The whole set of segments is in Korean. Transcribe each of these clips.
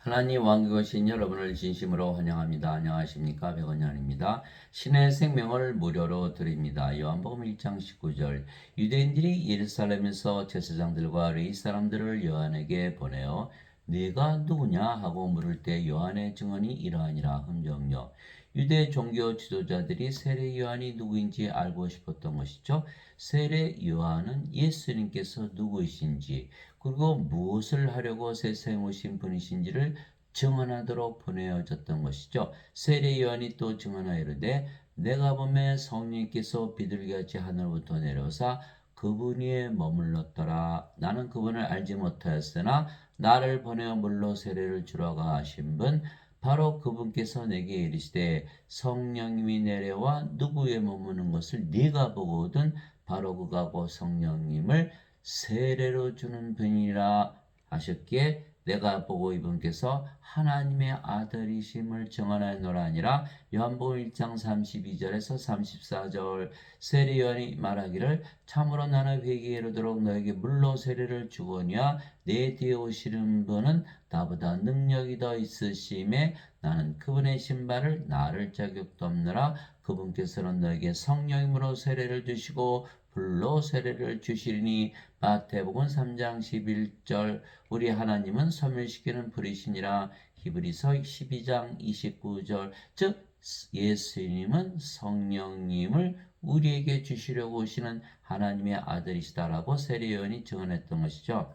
하나님 왕국이신 여러분을 진심으로 환영합니다. 안녕하십니까? 백원현입니다. 신의 생명을 무료로 드립니다. 요한복음 1장 19절 유대인들이 예루살렘에서 제사장들과 레위 사람들을 요한에게 보내어 네가 누구냐 하고 물을 때 요한의 증언이 이러하니라. 흠정요 유대 종교 지도자들이 세례 요한이 누구인지 알고 싶었던 것이죠. 세례 요한은 예수님께서 누구이신지 그리고 무엇을 하려고 세상에 오신 분이신지를 증언하도록 보내어졌던 것이죠. 세례 요한이 또 증언하여 이르되 내가 보매 성령께서 비둘기같이 하늘부터 내려오사 그분 위에 머물렀더라. 나는 그분을 알지 못하였으나 나를 보내어 물로 세례를 주러가 하신 분 바로 그분께서 내게 이르시되 성령님이 내려와 누구 위에 머무는 것을 네가 보거든 바로 그가고 성령님을 세례로 주는 분이라 하셨기에 내가 보고 이분께서 하나님의 아들이심을 증언하노라 하니라. 요한복음 1장 32절에서 34절 세례 요한이 말하기를 참으로 나는 회개에 이르도록 너에게 물로 세례를 주거니와 내 뒤에 오시는 분은 나보다 능력이 더 있으심에 나는 그분의 신발을 나를 자격도 없느라. 그분께서는 너에게 성령님으로 세례를 주시고 불로 세례를 주시리니. 마태복음 3장 11절 우리 하나님은 소멸시키는 불이시니라. 히브리서 12장 29절 즉 예수님은 성령님을 우리에게 주시려고 오시는 하나님의 아들이시다라고 세례 요한이 증언했던 것이죠.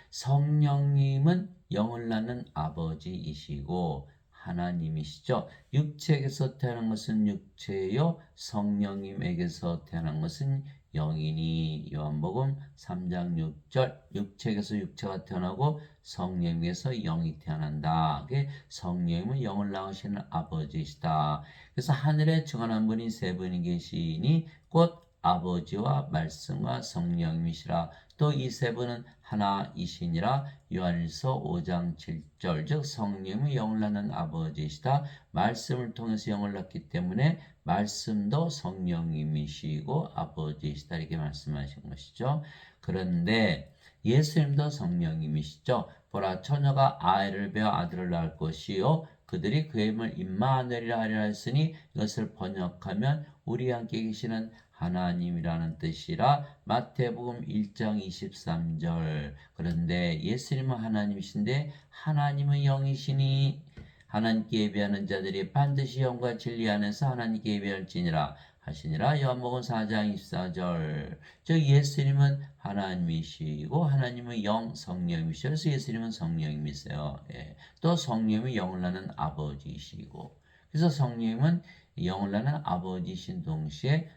성령님은 영을 낳는 아버지이시고 하나님이시죠. 육체에게서 태어난 것은 육체요 성령님에게서 태어난 것은 영이니. 요한복음 3장 6절 육체에게서 육체가 태어나고 성령에게서 영이 태어난다. 성령님은 영을 낳으시는 아버지이시다. 그래서 하늘에 증언한 분이 세 분이 계시니 곧 아버지와 말씀과 성령님이시라. 또 이 세 분은 하나이시니라. 요한일서 5장 7절 즉 성령이 영을 낳는 아버지이시다. 말씀을 통해서 영을 낳기 때문에 말씀도 성령님이시고 아버지이시다 이렇게 말씀하신 것이죠. 그런데 예수님도 성령님이시죠. 보라 처녀가 아이를 베어 아들을 낳을 것이요 그들이 그의 이름을 임마누엘이라 하리라 했으니 이것을 번역하면 우리 함께 계시는 하나님이라는 뜻이라. 마태복음 1장 23절 그런데 예수님은 하나님이신데 하나님은 영이시니 하나님께 예배하는 자들이 반드시 영과 진리 안에서 하나님께 예배할지니라 하시니라. 요한복음 4장 24절 즉 예수님은 하나님이시고 하나님은 영 성령이시죠. 그래서 예수님은 성령님이세요. 예. 또 성령이 영을 낳는 아버지이시고 그래서 성령님은 영을 낳는 아버지이신 동시에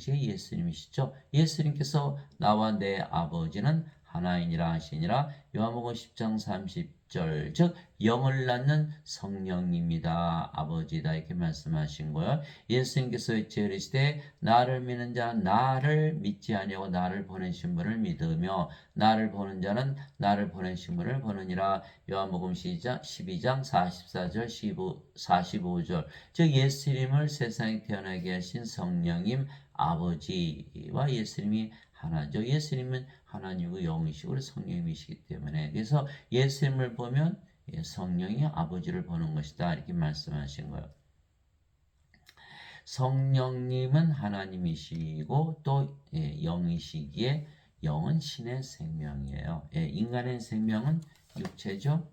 예수님이시죠. 예수님께서 나와 내 아버지는 하나이니라 하시니라. 요한복음 10장 30절 즉 영을 낳는 성령입니다. 아버지다 이렇게 말씀하신 거예요. 예수님께서 이르시되 나를 믿는 자 나를 믿지 아니하고 나를 보내신 분을 믿으며 나를 보는 자는 나를 보내신 분을 보느니라. 요한복음 12장 44절 45절 즉 예수님을 세상에 태어나게 하신 성령님 아버지와 예수님이 하나죠. 예수님은 하나님이고 영이시고 성령이시기 때문에 그래서 예수님을 보면 성령이 아버지를 보는 것이다 이렇게 말씀하신 거예요. 성령님은 하나님이시고 또 영이시기에 영은 신의 생명이에요. 인간의 생명은 육체죠.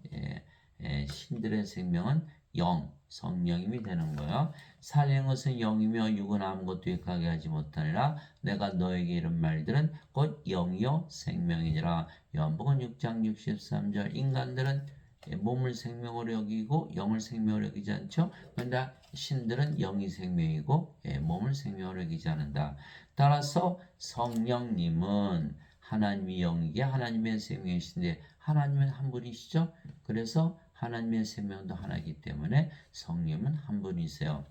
신들의 생명은 영, 성령님이 되는 거예요. 살리는 것은 영이며 육은 아무것도 유익하게 하지 못하니라. 내가 너에게 이런 말들은 곧 영이요 생명이니라. 요한복음 6장 63절 인간들은 몸을 생명으로 여기고 영을 생명으로 여기지 않죠. 그런데 신들은 영이 생명이고 몸을 생명으로 여기지 않는다. 따라서 성령님은 하나님이 영이기에 하나님의 생명이신데 하나님은 한 분이시죠. 그래서 하나님의 생명도 하나이기 때문에 성령은 한 분이세요.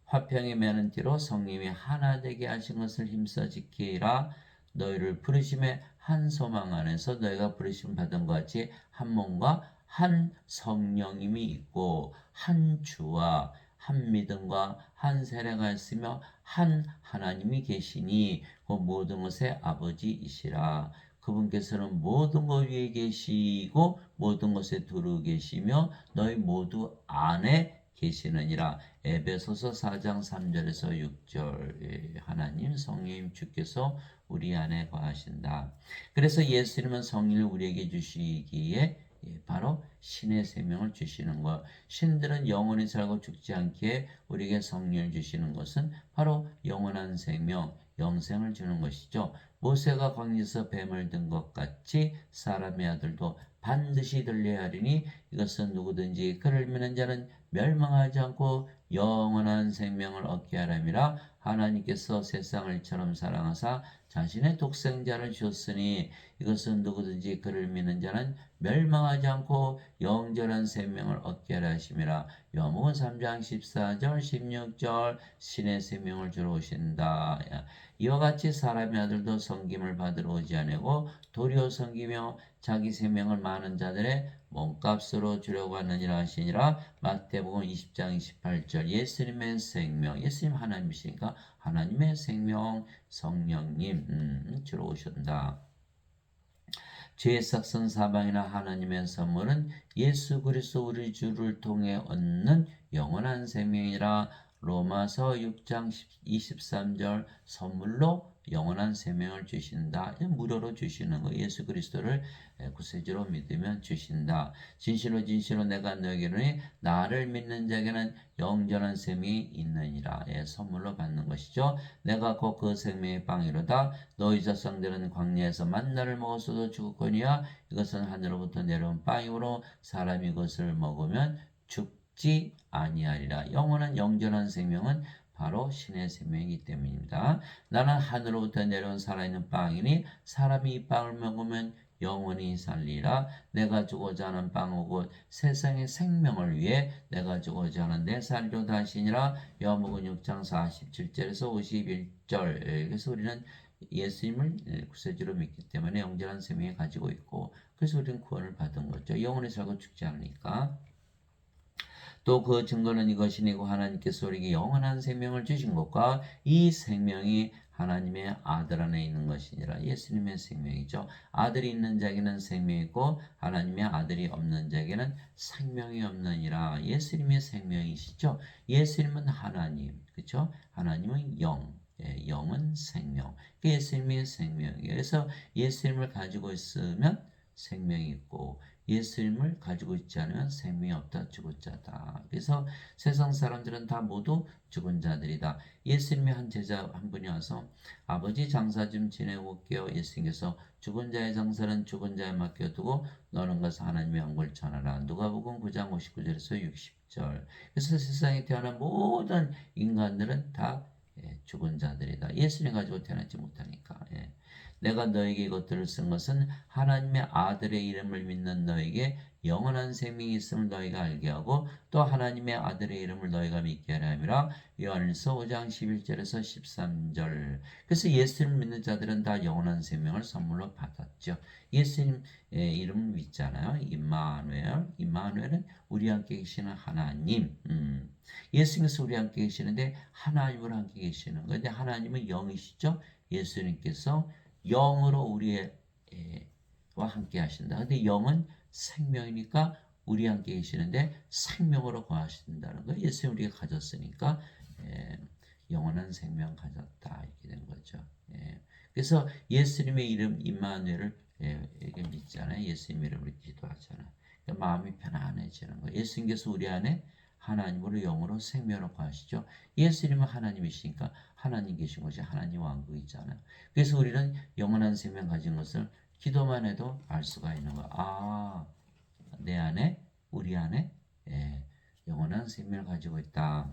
화평의 매는 띠로 성령이 하나 되게 하신 것을 힘써 지키라. 너희를 부르심의 한 소망 안에서 너희가 부르심 받은 것 같이 한 몸과 한 성령님이 있고 한 주와 한 믿음과 한 세례가 있으며 한 하나님이 계시니 그 모든 것의 아버지이시라. 그분께서는 모든 것 위에 계시고 모든 것에 두루 계시며 너희 모두 안에 계시느니라. 에베소서 4장 3절에서 6절. 하나님 성령님 주께서 우리 안에 거하신다. 그래서 예수님은 성령을 우리에게 주시기에 바로 신의 생명을 주시는 것. 신들은 영원히 살고 죽지 않기에 우리에게 성령을 주시는 것은 바로 영원한 생명, 영생을 주는 것이죠. 모세가 광야에서 뱀을 든 것 같이 사람의 아들도 반드시 들려야 하리니 이것은 누구든지 그를 믿는 자는 멸망하지 않고 영원한 생명을 얻게 하람이라. 하나님께서 세상을 이처럼 사랑하사 자신의 독생자를 주셨으니 이것은 누구든지 그를 믿는 자는 멸망하지 않고 영원한 생명을 얻게 하라 하심이라. 요한복음 3장 14절 16절. 신의 생명을 주러 오신다. 이와 같이 사람의 아들도 섬김을 받으러 오지 아니고 도리어 섬기며 자기 생명을 많은 자들의 몸값으로 주려고 하느니라 하시니라. 마태복음 20장 28절. 예수님의 생명, 예수님 하나님이시니까 하나님의 생명, 성령님 주러 오신다. 죄의 삭선 사방이나 하나님의 선물은 예수 그리스도 우리 주를 통해 얻는 영원한 생명이라. 로마서 6장 23절. 선물로 영원한 생명을 주신다. 무료로 주시는 거. 예수 그리스도를 구세주로 믿으면 주신다. 진실로 진실로 내가 너에게 이르노니 나를 믿는 자에게는 영원한 생명이 있느니라. 선물로 받는 것이죠. 내가 곧 그 생명의 빵이로다. 너희 자손들은 광야에서 만나를 먹었어도 죽었거니와 이것은 하늘로부터 내려온 빵이므로 사람이 이것을 먹으면 죽지 아니하리라. 영원한 영원한 생명은 바로 신의 생명이기 때문입니다. 나는 하늘로부터 내려온 살아있는 빵이니 사람이 이 빵을 먹으면 영원히 살리라. 내가 주고자 하는 빵은 곧 세상의 생명을 위해 내가 주고자 하는 내 살이로다 하시니라. 요한복음 6장 47절에서 51절. 그래서 우리는 예수님을 구세주로 믿기 때문에 영원한 생명을 가지고 있고 그래서 우리는 구원을 받은 거죠. 영원히 살고 죽지 않으니까. 또 그 증거는 이것이니고 하나님께서 우리에게 영원한 생명을 주신 것과 이 생명이 하나님의 아들 안에 있는 것이니라. 예수님의 생명이죠. 아들이 있는 자에게는 생명이 있고 하나님의 아들이 없는 자에게는 생명이 없느니라. 예수님의 생명이시죠. 예수님은 하나님, 그렇죠? 하나님은 영, 영은 생명. 예수님의 생명이에요. 그래서 예수님을 가지고 있으면 생명이 있고 예수님을 가지고 있지 않으면 생명이 없다. 죽은 자다. 그래서 세상 사람들은 다 모두 죽은 자들이다. 예수님의 한 제자 한 분이 와서 아버지 장사 좀 지내고 올게요. 예수님께서 죽은 자의 장사는 죽은 자에 맡겨두고 너는 가서 하나님의 영광을 전하라. 누가복음 9장 59절에서 60절. 그래서 세상에 태어난 모든 인간들은 다 죽은 자들이다. 예수님 가지고 태어나지 못하니까. 내가 너에게 이것들을 쓴 것은 하나님의 아들의 이름을 믿는 너에게 영원한 생명이 있음을 너희가 알게 하고 또 하나님의 아들의 이름을 너희가 믿게 하려 함이라. 요한일서 5장 11절에서 13절. 그래서 예수님을 믿는 자들은 다 영원한 생명을 선물로 받았죠. 예수님 이름을 믿잖아요. 임마누엘. 임마누엘은 우리 함께 계시는 하나님. 예수님께서 우리 함께 계시는데 하나님으로 함께 계시는 거예요. 근데 하나님은 영이시죠. 예수님께서 영으로 우리와 함께 하신다. 근데 영은 생명이니까 우리 함께 계시는데 생명으로 거하신다는 거예요. 예수님 우리가 가졌으니까 영원한 생명 가졌다 이렇게 된 거죠. 그래서 예수님의 이름 임마누엘을 믿잖아요. 예수님 이름을 기도하잖아요. 그러니까 마음이 편안해지는 거예요. 예수님께서 우리 안에 하나님으로 영으로 생명으로 거하시죠. 예수님은 하나님이시니까 하나님 계신 것이 하나님 왕국이잖아요. 그래서 우리는 영원한 생명 가진 것을 기도만 해도 알 수가 있는 거야. 아, 내 안에, 우리 안에 영원한 생명을 가지고 있다.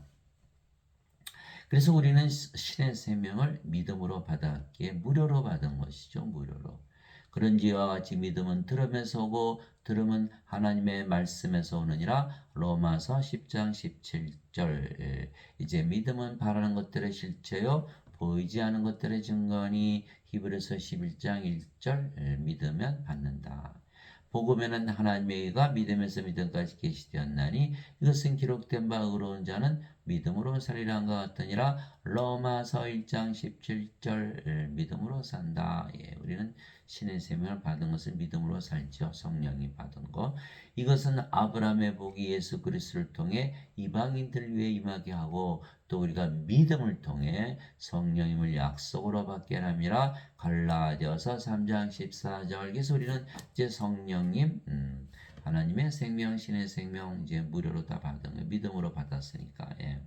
그래서 우리는 신의 생명을 믿음으로 받았기에 무료로 받은 것이죠. 무료로. 그런지 이와 같이 믿음은 들음에서 오고 들음은 하나님의 말씀에서 오느니라. 로마서 10장 17절. 이제 믿음은 바라는 것들의 실체요 보이지 않은 것들의 증거니. 히브리서 11장 1절. 믿으면 받는다. 복음에는 하나님의 의가 믿음에서 믿음까지 계시되었나니 이것은 기록된 바 의로운 자는 믿음으로 살리라 한 것 같으니라. 로마서 1장 17절 믿음으로 산다. 예, 우리는 신의 생명을 받은 것을 믿음으로 살죠. 성령이 받은 것. 이것은 아브라함의 복이 예수 그리스도를 통해 이방인들 위해 임하게 하고 또 우리가 믿음을 통해 성령님을 약속으로 받게 함이라. 갈라디아서 3장 14절. 그래서 우리는 이제 성령님 하나님의 생명, 신의 생명 이제 무료로 다 받은 거예요. 믿음으로 받았으니까. 예.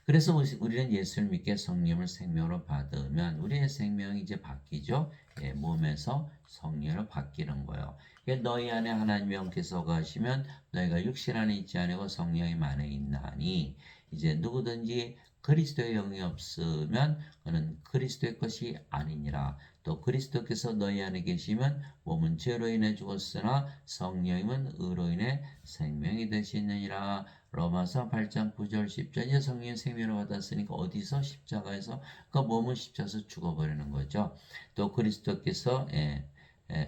그래서 우리는 예수를 믿게 성령을 생명으로 받으면 우리의 생명이 이제 바뀌죠. 예, 몸에서 성령으로 바뀌는 거예요. 너희 안에 하나님의 영께서 거하시면 너희가 육신 안에 있지 아니고 성령이 안에 있나니 이제 누구든지 그리스도의 영이 없으면 그는 그리스도의 것이 아니니라. 또 그리스도께서 너희 안에 계시면 몸은 죄로 인해 죽었으나 성령님은 의로 인해 생명이 되시느니라. 로마서 8장 9절 10절 이제 성령의 생명을 받았으니까 어디서 십자가에서 그 몸은 십자가에서 죽어버리는 거죠. 또 그리스도께서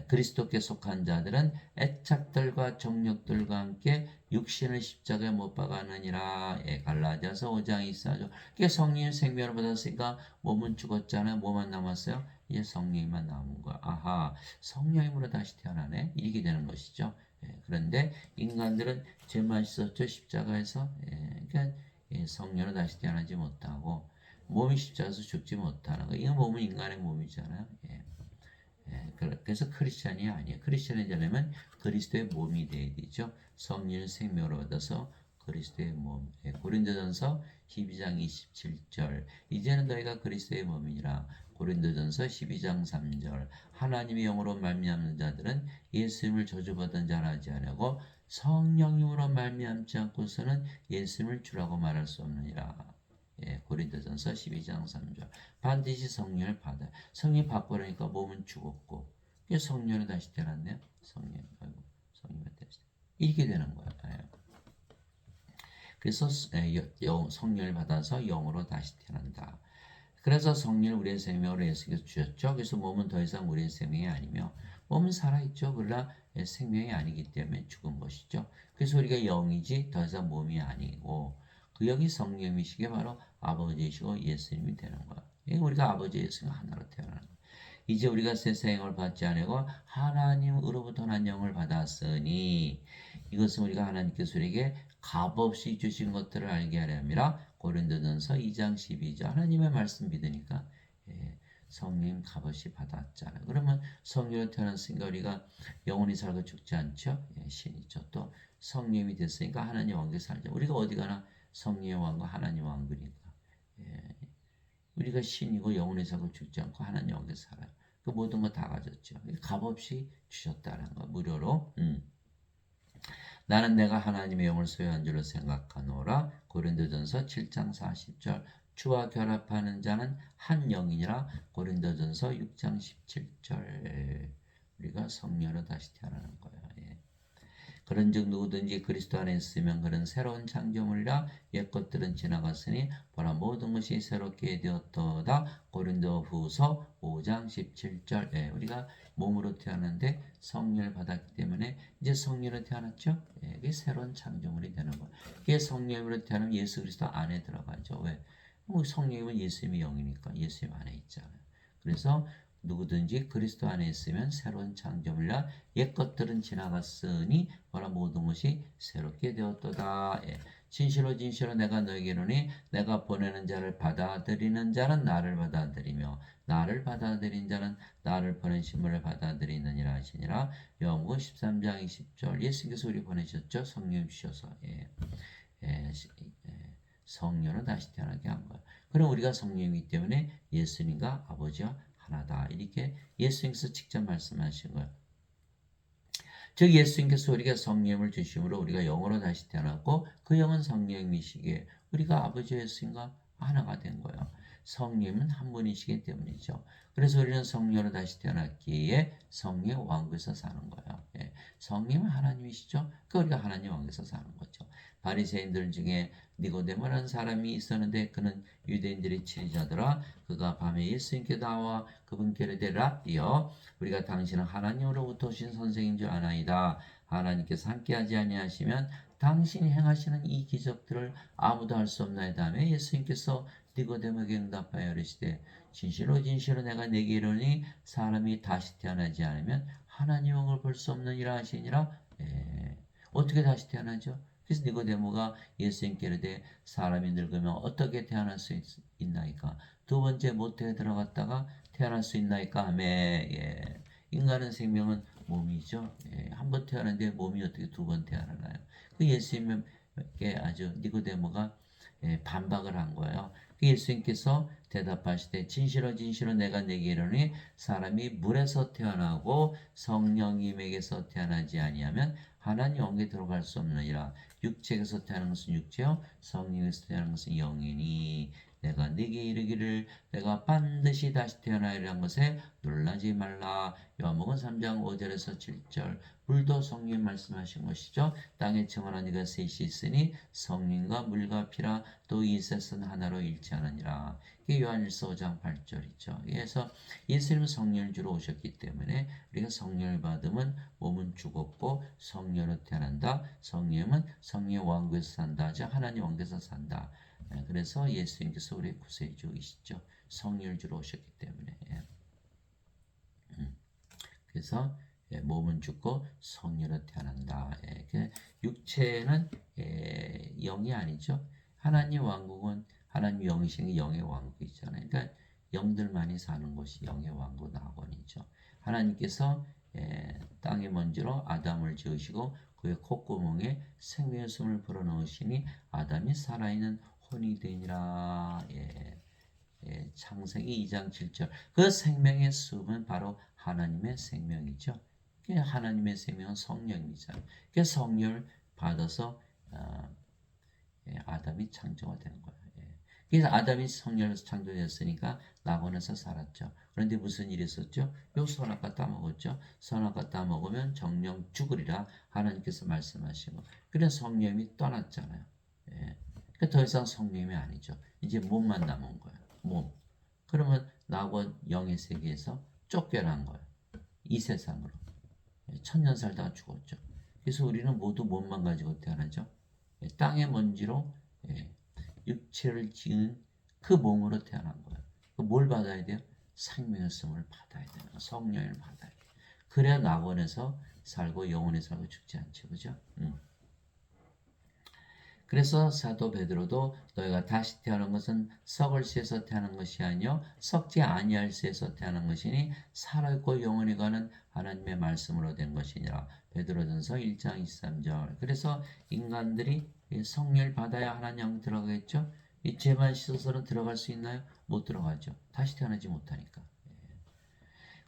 그리스도께 속한 자들은 애착들과 정욕들과 함께 육신을 십자가에 못 박았느니라. 갈라디아서 5장 24절. 성령의 생명을 받았으니까 몸은 죽었잖아요. 뭐만 남았어요? 이제 성령만 남은 거야. 아하, 성령으로 다시 태어나네. 이렇게 되는 것이죠. 그런데 인간들은 죄만 씻었죠. 십자가에서. 그러니까 성령으로 다시 태어나지 못하고 몸이 십자가에서 죽지 못하는 거. 이 몸은 인간의 몸이잖아요. 그래서 크리스찬이 아니에요. 크리스찬이 되려면 그리스도의 몸이 돼야 되죠. 성령을 생명으로 받아서 그리스도의 몸. 고린도전서 12장 27절. 이제는 너희가 그리스도의 몸이니라. 고린도전서 12장 3절. 하나님의 영으로 말미암는 자들은 예수님을 저주받은 자라 하지 아니하고 성령님으로 말미암지 않고서는 예수님을 주라고 말할 수 없느니라. 고린도전서 12장 3절. 반드시 성령을 받아요. 성령 받고라니까 몸은 죽었고 성령을 다시 태어났네요. 성령을 다시 이렇게 되는 거예요. 그래서 성령을 받아서 영으로 다시 태어난다. 그래서 성령을 우리의 생명으로 예수께서 주셨죠. 그래서 몸은 더 이상 우리의 생명이 아니며 몸은 살아있죠. 그러나 생명이 아니기 때문에 죽은 것이죠. 그래서 우리가 영이지 더 이상 몸이 아니고 그 영이 성령이시게 바로 아버지이시고 예수님이 되는 거예요. 우리가 아버지 예수님 하나로 태어나는 거예요. 이제 우리가 세상 영을 받지 않고 하나님으로부터 난 영을 받았으니 이것은 우리가 하나님께서 우리에게 값없이 주신 것들을 알게 하려 함이라. 고린도전서 2장 12절. 하나님의 말씀 믿으니까 성령 값없이 받았잖아요. 그러면 성령으로 태어났으니까 우리가 영원히 살고 죽지 않죠. 신이죠. 또 성령이 됐으니까 하나님 왕국에 살죠. 우리가 어디 가나 성령의 왕국 하나님 왕국이니까 우리가 신이고 영원히 살고 죽지 않고 하나님 왕국에 살아요. 그 모든 거 다 가졌죠. 값없이 주셨다는 거 무료로. 나는 내가 하나님의 영을 소유한 줄로 생각하노라. 고린도전서 7장 40절. 주와 결합하는 자는 한 영이니라. 고린도전서 6장 17절. 우리가 성령으로 다시 태어나는 거예요. 그런즉 누구든지 그리스도 안에 있으면 그는 새로운 창조물이라. 옛 것들은 지나갔으니 보라 모든 것이 새롭게 되었도다. 고린도후서 5장 17절. 우리가 몸으로 태어났는데 성령을 받았기 때문에 이제 성령으로 태어났죠. 이게 새로운 창조물이 되는 거예요. 이게 성령으로 태어나면 예수 그리스도 안에 들어가죠. 왜? 성령이면 예수님의 영이니까 예수님 안에 있잖아요. 그래서 누구든지 그리스도 안에 있으면 새로운 창조물이라. 옛 것들은 지나갔으니 보라 모든 것이 새롭게 되었도다. 진실로 진실로 내가 너에게 이르노니 내가 보내는 자를 받아들이는 자는 나를 받아들이며 나를 받아들인 자는 나를 보내신 분을 받아들이느니라 하시니라. 요한복음 13장 20절. 예수께서 우리 보내셨죠. 성령 주셔서 성령을 다시 태어나게 한 거예요. 그럼 우리가 성령이기 때문에 예수님과 아버지와 하나다. 이렇게 예수님께서 직접 말씀하신 거예요. 즉 예수님께서 우리가 성령을 주심으로 우리가 영으로 다시 태어났고 그 영은 성령이시기에 우리가 아버지 예수님과 하나가 된 거예요. 성령은 한 분이시기 때문이죠. 그래서 우리는 성령으로 다시 태어났기에 성령 왕국에서 사는 거예요. 성령은 하나님이시죠. 그 우리가 하나님 왕국에서 사는 거죠. 바리새인들 중에 니고데모라는 사람이 있었는데 그는 유대인들의 치리자더라. 그가 밤에 예수님께 나와 그분께 이르되 랍비여 우리가 당신은 하나님으로부터 오신 선생인 줄 아나이다. 하나님께서 함께하지 아니하시면 당신이 행하시는 이 기적들을 아무도 할 수 없나이다. 다음에 예수님께서 니고데모에게 응답하여 이르시되 진실로 진실로 내가 네게 이르니 사람이 다시 태어나지 않으면 하나님을 볼 수 없느니라 하시니라. 어떻게 다시 태어나죠? 그래서 니고데모가 예수님께 이르되 사람이 늙으면 어떻게 태어날 수 있나이까? 두 번째 모태에 들어갔다가 태어날 수 있나이까? 하며 인간의 생명은 몸이죠. 한 번 태어났는데 몸이 어떻게 두 번 태어나나요? 그 예수님께 아주 니고데모가 반박을 한 거예요. 그 예수님께서 대답하시되 진실로 진실로 내가 네게 이르노니 사람이 물에서 태어나고 성령님에게서 태어나지 아니하면 하나님 영에 들어갈 수 없느니라. 육체에서 태어난 것은 육체요 성령에서 태어난 것은 영이니 내가 네게 이르기를 내가 반드시 다시 태어나리란 것에 놀라지 말라. 요한복음 3장 5절에서 7절 물도 성령 말씀하신 것이죠. 땅에 청하나 네가 셋이 있으니 성령과 물과 피라 또 이 셋은 하나로 일치하느니라. 이게 요한일서 5장 8절이죠. 그래서 예수님은 성령을 주러 오셨기 때문에 우리가 성령을 받으면 몸은 죽었고 성령으로 태어난다. 성령은 성령의 왕국에서 산다. 즉 하나님 왕국에서 산다. 그래서 예수님께서 우리의 구세주이시죠. 성령을 주러 오셨기 때문에. 그래서 몸은 죽고 성령으로 태어난다. 육체는 영이 아니죠. 하나님 왕국은 하나님 영이신 영의 왕국이잖아요. 그러니까 영들만이 사는 곳이 영의 왕국 낙원이죠. 하나님께서 땅의 먼지로 아담을 지으시고 그의 콧구멍에 생명의 숨을 불어넣으시니 아담이 살아있는 혼이 되니라. 창세기 2장 7절. 그 생명의 숨은 바로 하나님의 생명이죠. 하나님의 생명은 성령이잖아요. 그 성령을 받아서 아담이 창조가 되는 거예요. 그래서 아담이 성령에서 창조됐으니까 낙원에서 살았죠. 그런데 무슨 일이 있었죠? 요 선악과 따먹었죠. 선악과 따먹으면 정령 죽으리라 하나님께서 말씀하신 거. 그래서 성령이 떠났잖아요. 그러니까 더 이상 성령이 아니죠. 이제 몸만 남은 거예요. 몸. 그러면 낙원 영의 세계에서 쫓겨난 거예요. 이 세상으로. 천년 살다가 죽었죠. 그래서 우리는 모두 몸만 가지고 태어나죠. 땅의 먼지로 육체를 지은 그 몸으로 태어난 거예요. 뭘 받아야 돼요? 생명의 숨을 받아야 되는 거예요. 성령을 받아야 돼요. 그래야 낙원에서 살고 영원히 살고 죽지 않죠. 그죠? 그래서 사도 베드로도 너희가 다시 태어난 것은 썩을 씨에서 태어난 것이 아니요 썩지 아니할 씨에서 태어난 것이니 살아있고 영원히 가는 하나님의 말씀으로 된 것이니라. 베드로전서 1장 23절. 그래서 인간들이 성령을 받아야 하나님 들어가겠죠. 이 죄만 씻어서는 들어갈 수 있나요? 못 들어가죠. 다시 태어나지 못하니까.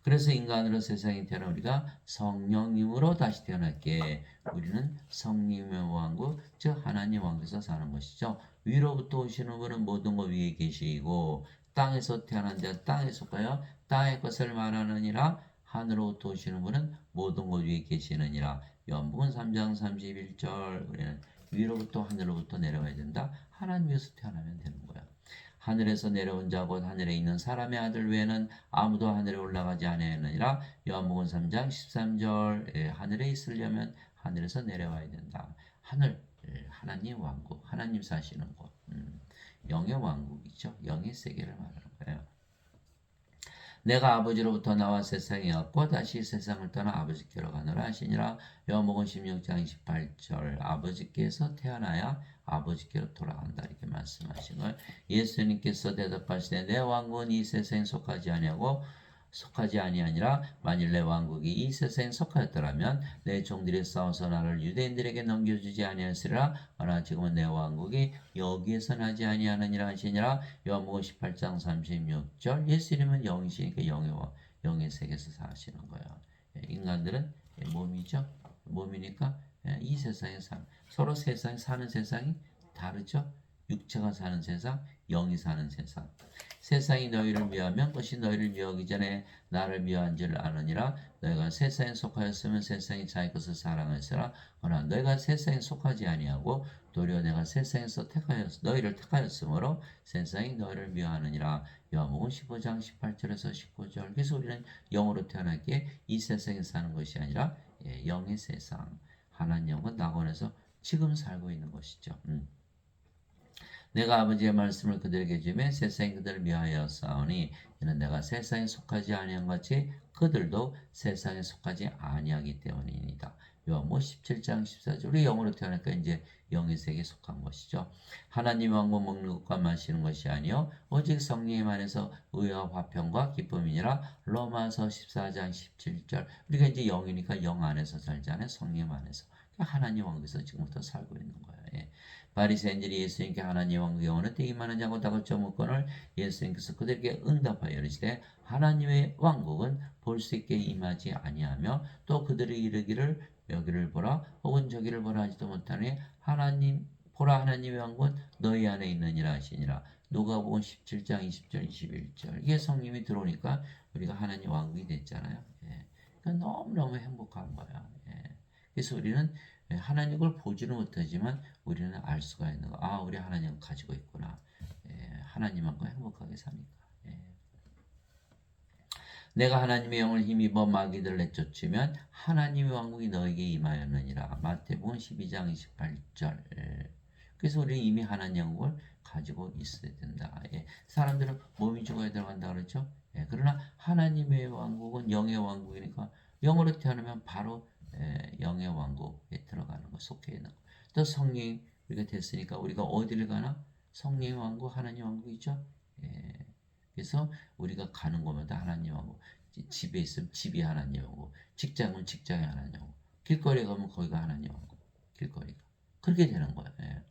그래서 인간으로 세상에 태어난 우리가 성령님으로 다시 태어났기에 우리는 성령의 왕국, 즉 하나님 왕국에서 사는 것이죠. 위로부터 오시는 분은 모든 것 위에 계시고 땅에서 태어난 자 땅에 속하여 땅의 것을 말하느니라. 하늘로부터 오시는 분은 모든 것 위에 계시느니라. 요한복음 3장 31절. 우리는 위로부터 하늘로부터 내려와야 된다. 하나님 위에서 태어나면 되는 거야. 하늘에서 내려온 자 곧 하늘에 있는 사람의 아들 외에는 아무도 하늘에 올라가지 아니하느니라. 요한복음 3장 13절. 하늘에 있으려면 하늘에서 내려와야 된다. 하늘, 하나님 왕국, 하나님 사시는 곳. 영의 왕국이죠. 영의 세계를 말하는 거예요. 내가 아버지로부터 나와 세상에 왔고 다시 세상을 떠나 아버지께로 가노라 하시니라. 요한복음 16장 28절. 아버지께서 태어나야 아버지께로 돌아간다 이렇게 말씀하신 걸 예수님께서 대답하시되 내 왕국은 이 세상에 속하지 아니하니라. 만일 내 왕국이 이 세상에 속하였더라면 내 종들이 싸워서 나를 유대인들에게 넘겨주지 아니하였으리라. 그러나 지금은 내 왕국이 여기에서 나지 아니하느니라 하시니라. 요한복음 18장 36절. 예수님은 영이시니까 영의 세계에서 사시는 거예요. 인간들은 몸이죠. 몸이니까 이 세상에 서로 세상에 사는 세상이 다르죠. 육체가 사는 세상, 영이 사는 세상. 세상이 너희를 미워하면 그것이 너희를 미워하기 전에 나를 미워한 줄 아느니라. 너희가 세상에 속하였으면 세상이 자기 것을 사랑하였으나 그러나 너희가 세상에 속하지 아니하고 도리어 내가 세상에서 너희를 택하였으므로 세상이 너희를 미워하느니라. 요한복음 15장 18절에서 19절. 그래서 우리는 영으로 태어났기에 이 세상에 사는 것이 아니라 영의 세상. 하나님 영은 낙원에서 지금 살고 있는 것이죠. 내가 아버지의 말씀을 그들에게 주면 세상이 그들을 미하여 싸우니 이는 내가 세상에 속하지 아니한 같이 그들도 세상에 속하지 아니하기 때문이니이다. 요한복음 17장 14절. 우리 영으로 태어나니까 이제 영의 세계에 속한 것이죠. 하나님 왕국 먹는 것과 마시는 것이 아니요 오직 성령님 안에서 의와 화평과 기쁨이니라. 로마서 14장 17절. 우리가 이제 영이니까 영 안에서 살잖아요. 성령 안에서. 하나님 왕국에서 지금부터 살고 있는 거예요. 예. 바리새인들이 예수님께 하나님 왕국에 어느 때 임하느냐고 다그쳐 묻거늘 예수님께서 그들에게 응답하여 이르시되 하나님의 왕국은 볼 수 있게 임하지 아니하며 또 그들이 이르기를 여기를 보라 혹은 저기를 보라 하지도 못하니 하나님 보라 하나님의 왕국은 너희 안에 있느니라 하시니라. 누가복음 17장 20절 21절. 이게 성령이 들어오니까 우리가 하나님 왕국이 됐잖아요. 예. 그러니까 너무너무 행복한 거야. 예. 그래서 우리는 하나님을 보지는 못하지만 우리는 알 수가 있는 거. 아, 우리 하나님을 가지고 있구나. 예, 하나님만큼 행복하게 사니까. 예. 내가 하나님의 영을 힘입어 마귀들을 내쫓으면 하나님의 왕국이 너에게 임하였느니라. 마태복음 12장 28절. 예. 그래서 우리는 이미 하나님의 왕국을 가지고 있어야 된다. 예. 사람들은 몸이 죽어야 들어간다 그러죠. 예. 그러나 하나님의 왕국은 영의 왕국이니까 영으로 태어나면 바로 영의 왕국에 들어가는 거, 속해 있는 거. 또 성령 우리가 됐으니까 우리가 어디를 가나? 성령의 왕국, 하나님 왕국이죠. 예. 그래서 우리가 가는 곳마다 하나님 왕국. 집에 있으면 집이 하나님 왕국, 직장은 직장이 하나님 왕국, 길거리에 가면 거기가 하나님 왕국, 길거리가. 그렇게 되는 거예요. 예.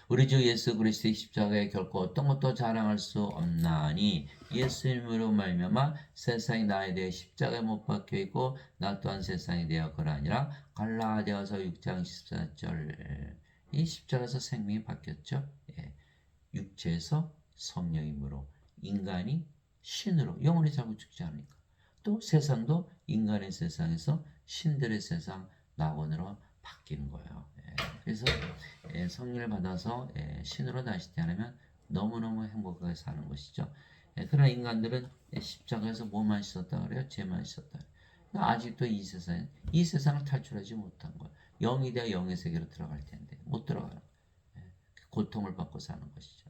우리 주 예수 그리스도의 십자가에 결코 어떤 것도 자랑할 수 없나니 예수님으로 말미암아 세상이 나에 대해 십자가에 못 박혀 있고 나 또한 세상에 대하여 그러하니라. 갈라디아서 6장 14절. 이 십자가에서 생명이 바뀌었죠. 예. 육체에서 성령임으로 인간이 신으로 영원히 살고 죽지 않으니까. 또 세상도 인간의 세상에서 신들의 세상 낙원으로 바뀌는 거예요. 그래서 성령을 받아서 신으로 다시 태어나면 너무너무 행복하게 사는 것이죠. 그러나 인간들은 십자가에서 뭐만 씻었다 그래요? 죄만 씻었다. 아직도 이 세상을 탈출하지 못한 거예요. 영이 되어 영의 세계로 들어갈 텐데 못 들어가는 거예요. 고통을 받고 사는 것이죠.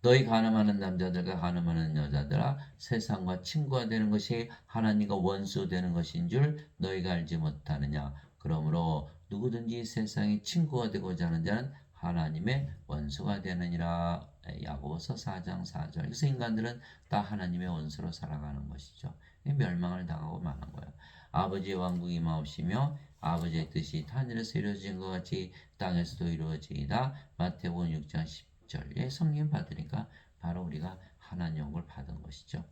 너희 간음하는 남자들과 간음하는 여자들아 세상과 친구가 되는 것이 하나님과 원수 되는 것인 줄 너희가 알지 못하느냐. 그러므로 누구든지 세상의 친구가 되고자 하는 자는 하나님의 원수가 되느니라. 야고보서 4장 4절. 그래서 인간들은 다 하나님의 원수로 살아가는 것이죠. 멸망을 당하고 마는 거예요. 아버지의 왕국이 임하옵시며 아버지의 뜻이 하늘에서 이루어진 것 같이 땅에서도 이루어지이다. 마태복음 6장 10절에 성령 받으니까 바로 우리가 하나님 영을 받은 것이죠.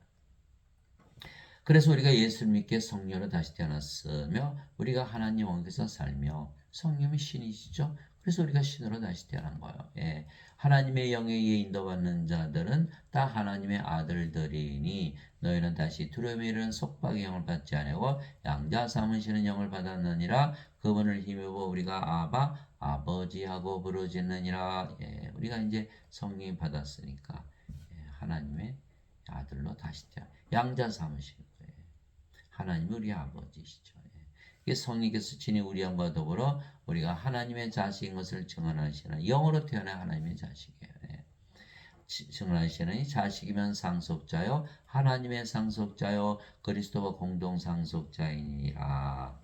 그래서 우리가 예수를 믿게 성령으로 다시 태어났으며 우리가 하나님 왕국에서 살며 성령이 신이시죠. 그래서 우리가 신으로 다시 태어난 거예요. 예. 하나님의 영에 의해 인도받는 자들은 다 하나님의 아들들이니 너희는 다시 두려움에 이르는 속박의 영을 받지 아니하고 양자 삼으시는 영을 받았느니라. 그분을 힘입어 우리가 아바 아버지하고 부르짖느니라. 예. 우리가 이제 성령이 받았으니까 하나님의 아들로 다시 태어 양자 삼으시는 거예요. 하나님이 우리 아버지시죠. 이게 성령께서 친히 우리 영과 더불어 우리가 하나님의 자식인 것을 증언하시는 영으로 태어난 하나님의 자식이에요. 증언하시는 자식이면 상속자요 하나님의 상속자요 그리스도와 공동 상속자이니라.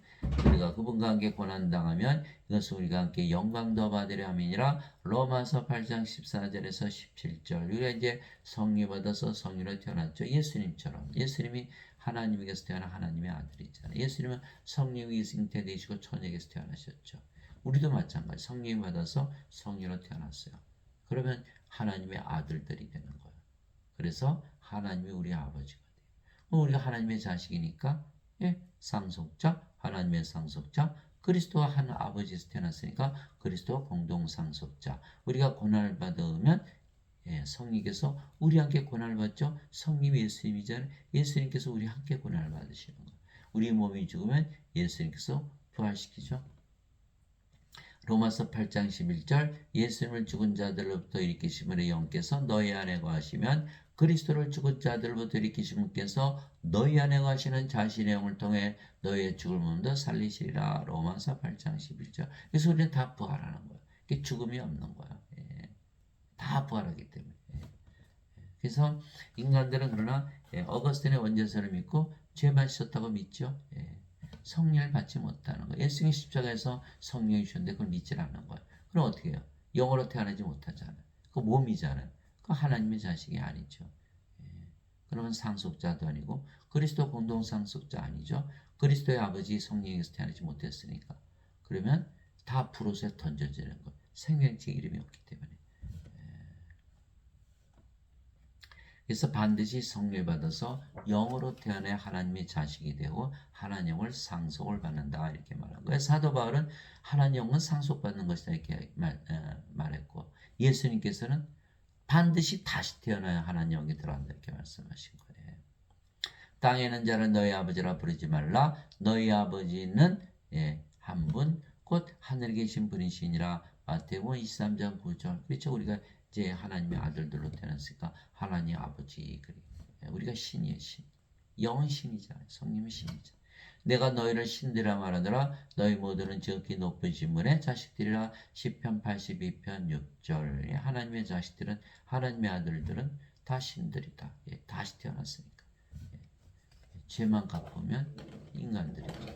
우리가 그분과 함께 고난당하면 이것은 우리가 함께 영광도 받으려 함이니라. 로마서 8장 14절에서 17절. 우리가 이제 성령 받아서 성령으로 태어났죠. 예수님처럼. 예수님이 하나님에게서 태어난 하나님의 아들이잖아요. 예수님은 성령이 잉태되시고 천국에서 태어나셨죠. 우리도 마찬가지. 성령 받아서 성령으로 태어났어요. 그러면 하나님의 아들들이 되는 거예요. 그래서 하나님이 우리 아버지가 돼요. 우리가 하나님의 자식이니까 상속자, 하나님의 상속자, 그리스도와 한 아버지에서 태어났으니까 그리스도와 공동 상속자. 우리가 고난을 받으면 성령께서 우리 함께 고난을 받죠. 성령이 예수님이잖아요. 예수님께서 우리 함께 고난을 받으시는 거예요. 우리 몸이 죽으면 예수님께서 부활시키죠. 로마서 8장 11절 예수님을 죽은 자들로부터 일으키심으로 영께서 너희 안에 거하시면 그리스도를 죽은 자들부터 일으키신 분께서 너희 안에 가시는 자신의 영을 통해 너희의 죽음을 살리시리라. 로마서 8장 11절. 그래서 우리는 다 부활하는 거예요. 죽음이 없는 거예요. 다 부활하기 때문에. 그래서 인간들은 그러나 어거스틴의 원죄서를 믿고 죄만 씻었다고 믿죠. 성령을 받지 못하는 거예요. 예수님이 십자가에서 성령이 주셨는데 그걸 믿질 않는 거예요. 그럼 어떻게 해요? 영으로 태어나지 못하잖아요. 그 몸이잖아요. 그 하나님의 자식이 아니죠. 그러면 상속자도 아니고 그리스도 공동 상속자 아니죠. 그리스도의 아버지 성령에서 태어나지 못했으니까. 그러면 다 불옷에 던져지는 거예요. 생명체 이름이 없기 때문에. 그래서 반드시 성령을 받아서 영으로 태어나 하나님의 자식이 되고 하나님 영을 상속을 받는다 이렇게 말한 거예요. 사도 바울은 하나님 영은 상속받는 것이다 이렇게 말했고 예수님께서는 반드시 다시 태어나야 하나님 영이 들어간다 이렇게 말씀하신 거예요. 땅에 있는 자는 너희 아버지라 부르지 말라. 너희 아버지는 한 분 곧 하늘에 계신 분이시니라. 마태복음 23장 9절. 그렇죠. 우리가 이제 하나님의 아들들로 태어났으니까 하나님 아버지. 우리가 신이에요. 신. 영은 신이잖아요. 성령은 신이죠. 내가 너희를 신들이라 말하더라. 너희 모두는 지극히 높은 신분의 자식들이라. 시편 82편 6절. 하나님의 자식들은 하나님의 아들들은 다 신들이다. 다시 태어났으니까. 죄만 갚으면 인간들이죠.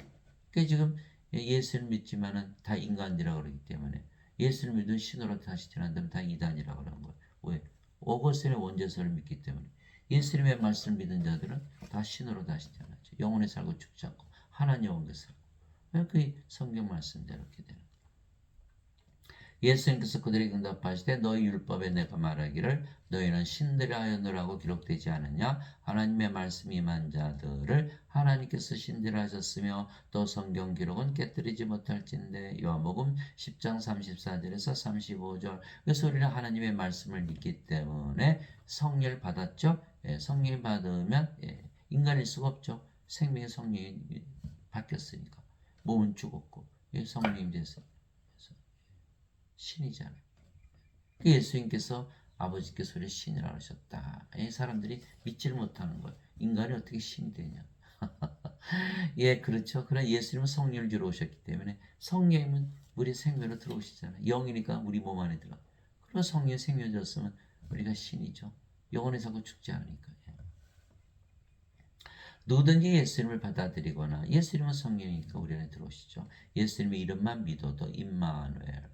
그 지금 예수를 믿지만은 다 인간이라고 그러기 때문에 예수를 믿은 신으로 다시 태어난다면 다 이단이라고 그러는 거예요. 왜? 오거스틴의 원죄서를 믿기 때문에 예수님의 말씀을 믿은 자들은 다 신으로 다시 태어나죠. 영원히 살고 죽지 않고 하나님 영원히 살고. 그 성경 말씀대로 이렇게 되는 거예요. 예수님께서 그들에게 응답하시되 너희 율법에 내가 말하기를 너희는 신들이 하였노라고 기록되지 않느냐. 하나님의 말씀이 임한 자들을 하나님께서 신들이 하셨으며 또 성경 기록은 깨뜨리지 못할진대. 요한복음 10장 34절에서 35절. 그래서 우리는 하나님의 말씀을 믿기 때문에 성령을 받았죠. 성령을 받으면 인간일 수가 없죠. 생명의 성령이 바뀌었으니까. 몸은 죽었고 성령이 돼서 신이잖아요. 예수님께서 아버지께서 우리 신이라고 하셨다. 이 사람들이 믿지를 못하는 거예요. 인간이 어떻게 신이 되냐. 예, 그렇죠. 그러나 예수님은 성령을 주러 오셨기 때문에 성령은 우리 생명으로 들어오시잖아요. 영이니까 우리 몸 안에 들어. 그리고 성령이 생명 줬으면 우리가 신이죠. 영원히 살고 죽지 않으니까. 누구든지 예수님을 받아들이거나 예수님은 성령이니까 우리 안에 들어오시죠. 예수님의 이름만 믿어도 임마누엘.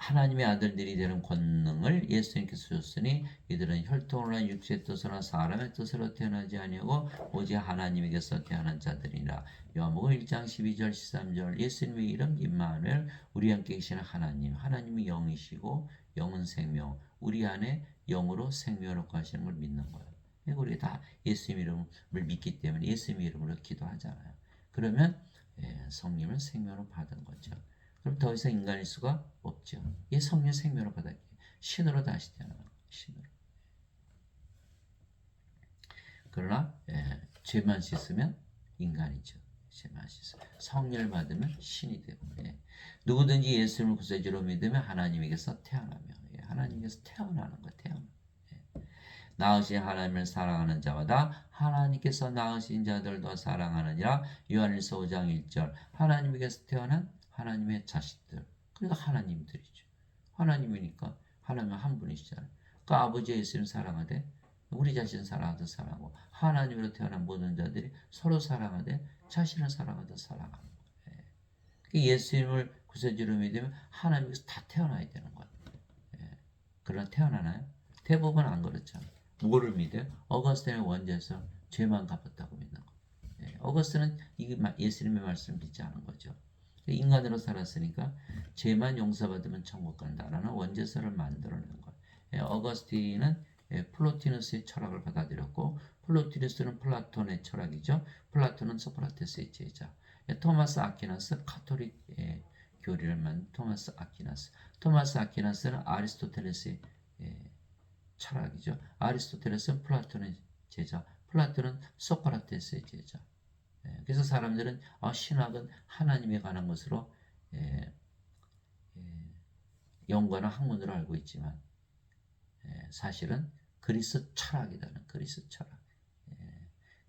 하나님의 아들들이 되는 권능을 예수님께서 주셨으니 이들은 혈통으로나 육체의 뜻으로나 사람의 뜻으로 태어나지 아니하고 오직 하나님에게서 태어난 자들이라. 요한복음 1장 12절 13절. 예수님의 이름 임마누엘, 우리 함께 계시는 하나님. 하나님이 영이시고 영은 생명, 우리 안에 영으로 생명을 거하시는 걸 믿는 거예요. 우리 다 예수님 이름을 믿기 때문에 예수님 이름으로 기도하잖아요. 그러면 성령을 생명으로 받은 거죠. 그럼 더 이상 인간일 수가 없죠. 이 성령 생명으로 받았기에 신으로 다시 태어나는 거예요. 신으로. 그러나 죄만 씻으면 인간이죠. 죄만 씻으면. 성령을 받으면 신이 되고. 누구든지 예수님을 구세주로 믿으면 하나님에게서 태어나며 하나님께서 태어나는 거예요. 태어나. 낳으신 하나님을 사랑하는 자마다 하나님께서 낳으신 자들도 사랑하느니라. 요한일서 5장 1절. 하나님에게서 태어난 하나님의 자식들. 그러니까 하나님들이죠. 하나님이니까 하나님은 한 분이시잖아요. 그 아버지 예수님 사랑하되 우리 자신 사랑하듯 사랑하고 하나님으로 태어난 모든 자들이 서로 사랑하되 자신을 사랑하듯 사랑하는 거예요. 예수님을 구세주로 믿으면 하나님께서 다 태어나야 되는 거예요. 그러나 태어나나요? 대부분 안 그렇잖아요. 뭐를 믿어요? 어거스틴의 원죄에서 죄만 갚았다고 믿는 거예요. 어거스틴은 이게 예수님의 말씀을 믿지 않은 거죠. 인간으로 살았으니까 죄만 용서받으면 천국 간다라는 원죄서를 만들어낸 거예요. 어거스틴은 플로티누스의 철학을 받아들였고 플로티누스는 플라톤의 철학이죠. 플라톤은 소크라테스의 제자. 토마스 아퀴나스 카톨릭 교리를 만든 토마스 아퀴나스. 토마스 아퀴나스는 아리스토텔레스의 철학이죠. 아리스토텔레스는 플라톤의 제자. 플라톤은 소크라테스의 제자. 그래서 사람들은 신학은 하나님에 관한 것으로 연구하는 학문으로 알고 있지만 사실은 그리스 철학이다는 그리스 철학.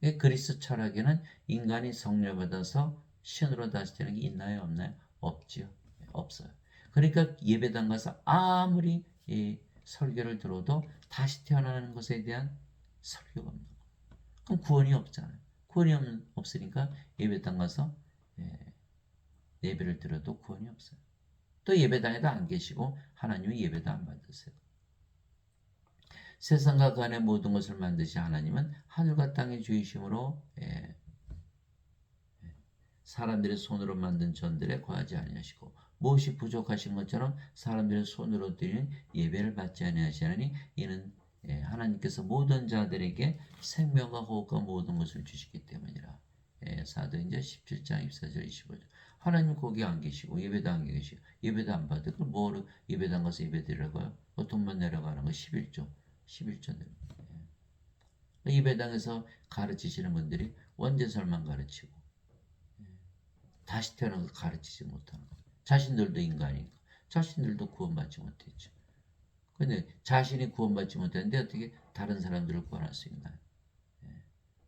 이 그리스 철학에는 인간이 성령을 받아서 신으로 다시 되는 게 있나요, 없나요? 없지요. 없어요. 그러니까 예배당 가서 아무리 설교를 들어도 다시 태어나는 것에 대한 설교가 없는 거예요. 그럼 구원이 없잖아요. 구원이 없으니까 예배당 가서 예배를 들어도 구원이 없어요. 또 예배당에도 안 계시고 하나님이 예배도 안 받으세요. 세상과 그 안의 모든 것을 만드신 하나님은 하늘과 땅의 주이심으로 사람들의 손으로 만든 전들에 거하지 아니하시고 무엇이 부족하신 것처럼 사람들의 손으로 드리는 예배를 받지 아니하시나니 이는 하나님께서 모든 자들에게 생명과 호흡과 모든 것을 주시기 때문이라. 사도행전 17장 24절 25절. 하나님 거기 안 계시고 예배도 안 계시고 예배도 안 받고 그럼 뭐로 예배당 가서 예배 드리라고요? 돈만 내려가는 거 11조 예배당에서 가르치시는 분들이 원죄설만 가르치고 다시 태어나서 가르치지 못하는 거. 자신들도 인간이니까 자신들도 구원받지 못했죠. 근데 자신이 구원받지 못했는데 어떻게 다른 사람들을 구원할 수 있나요?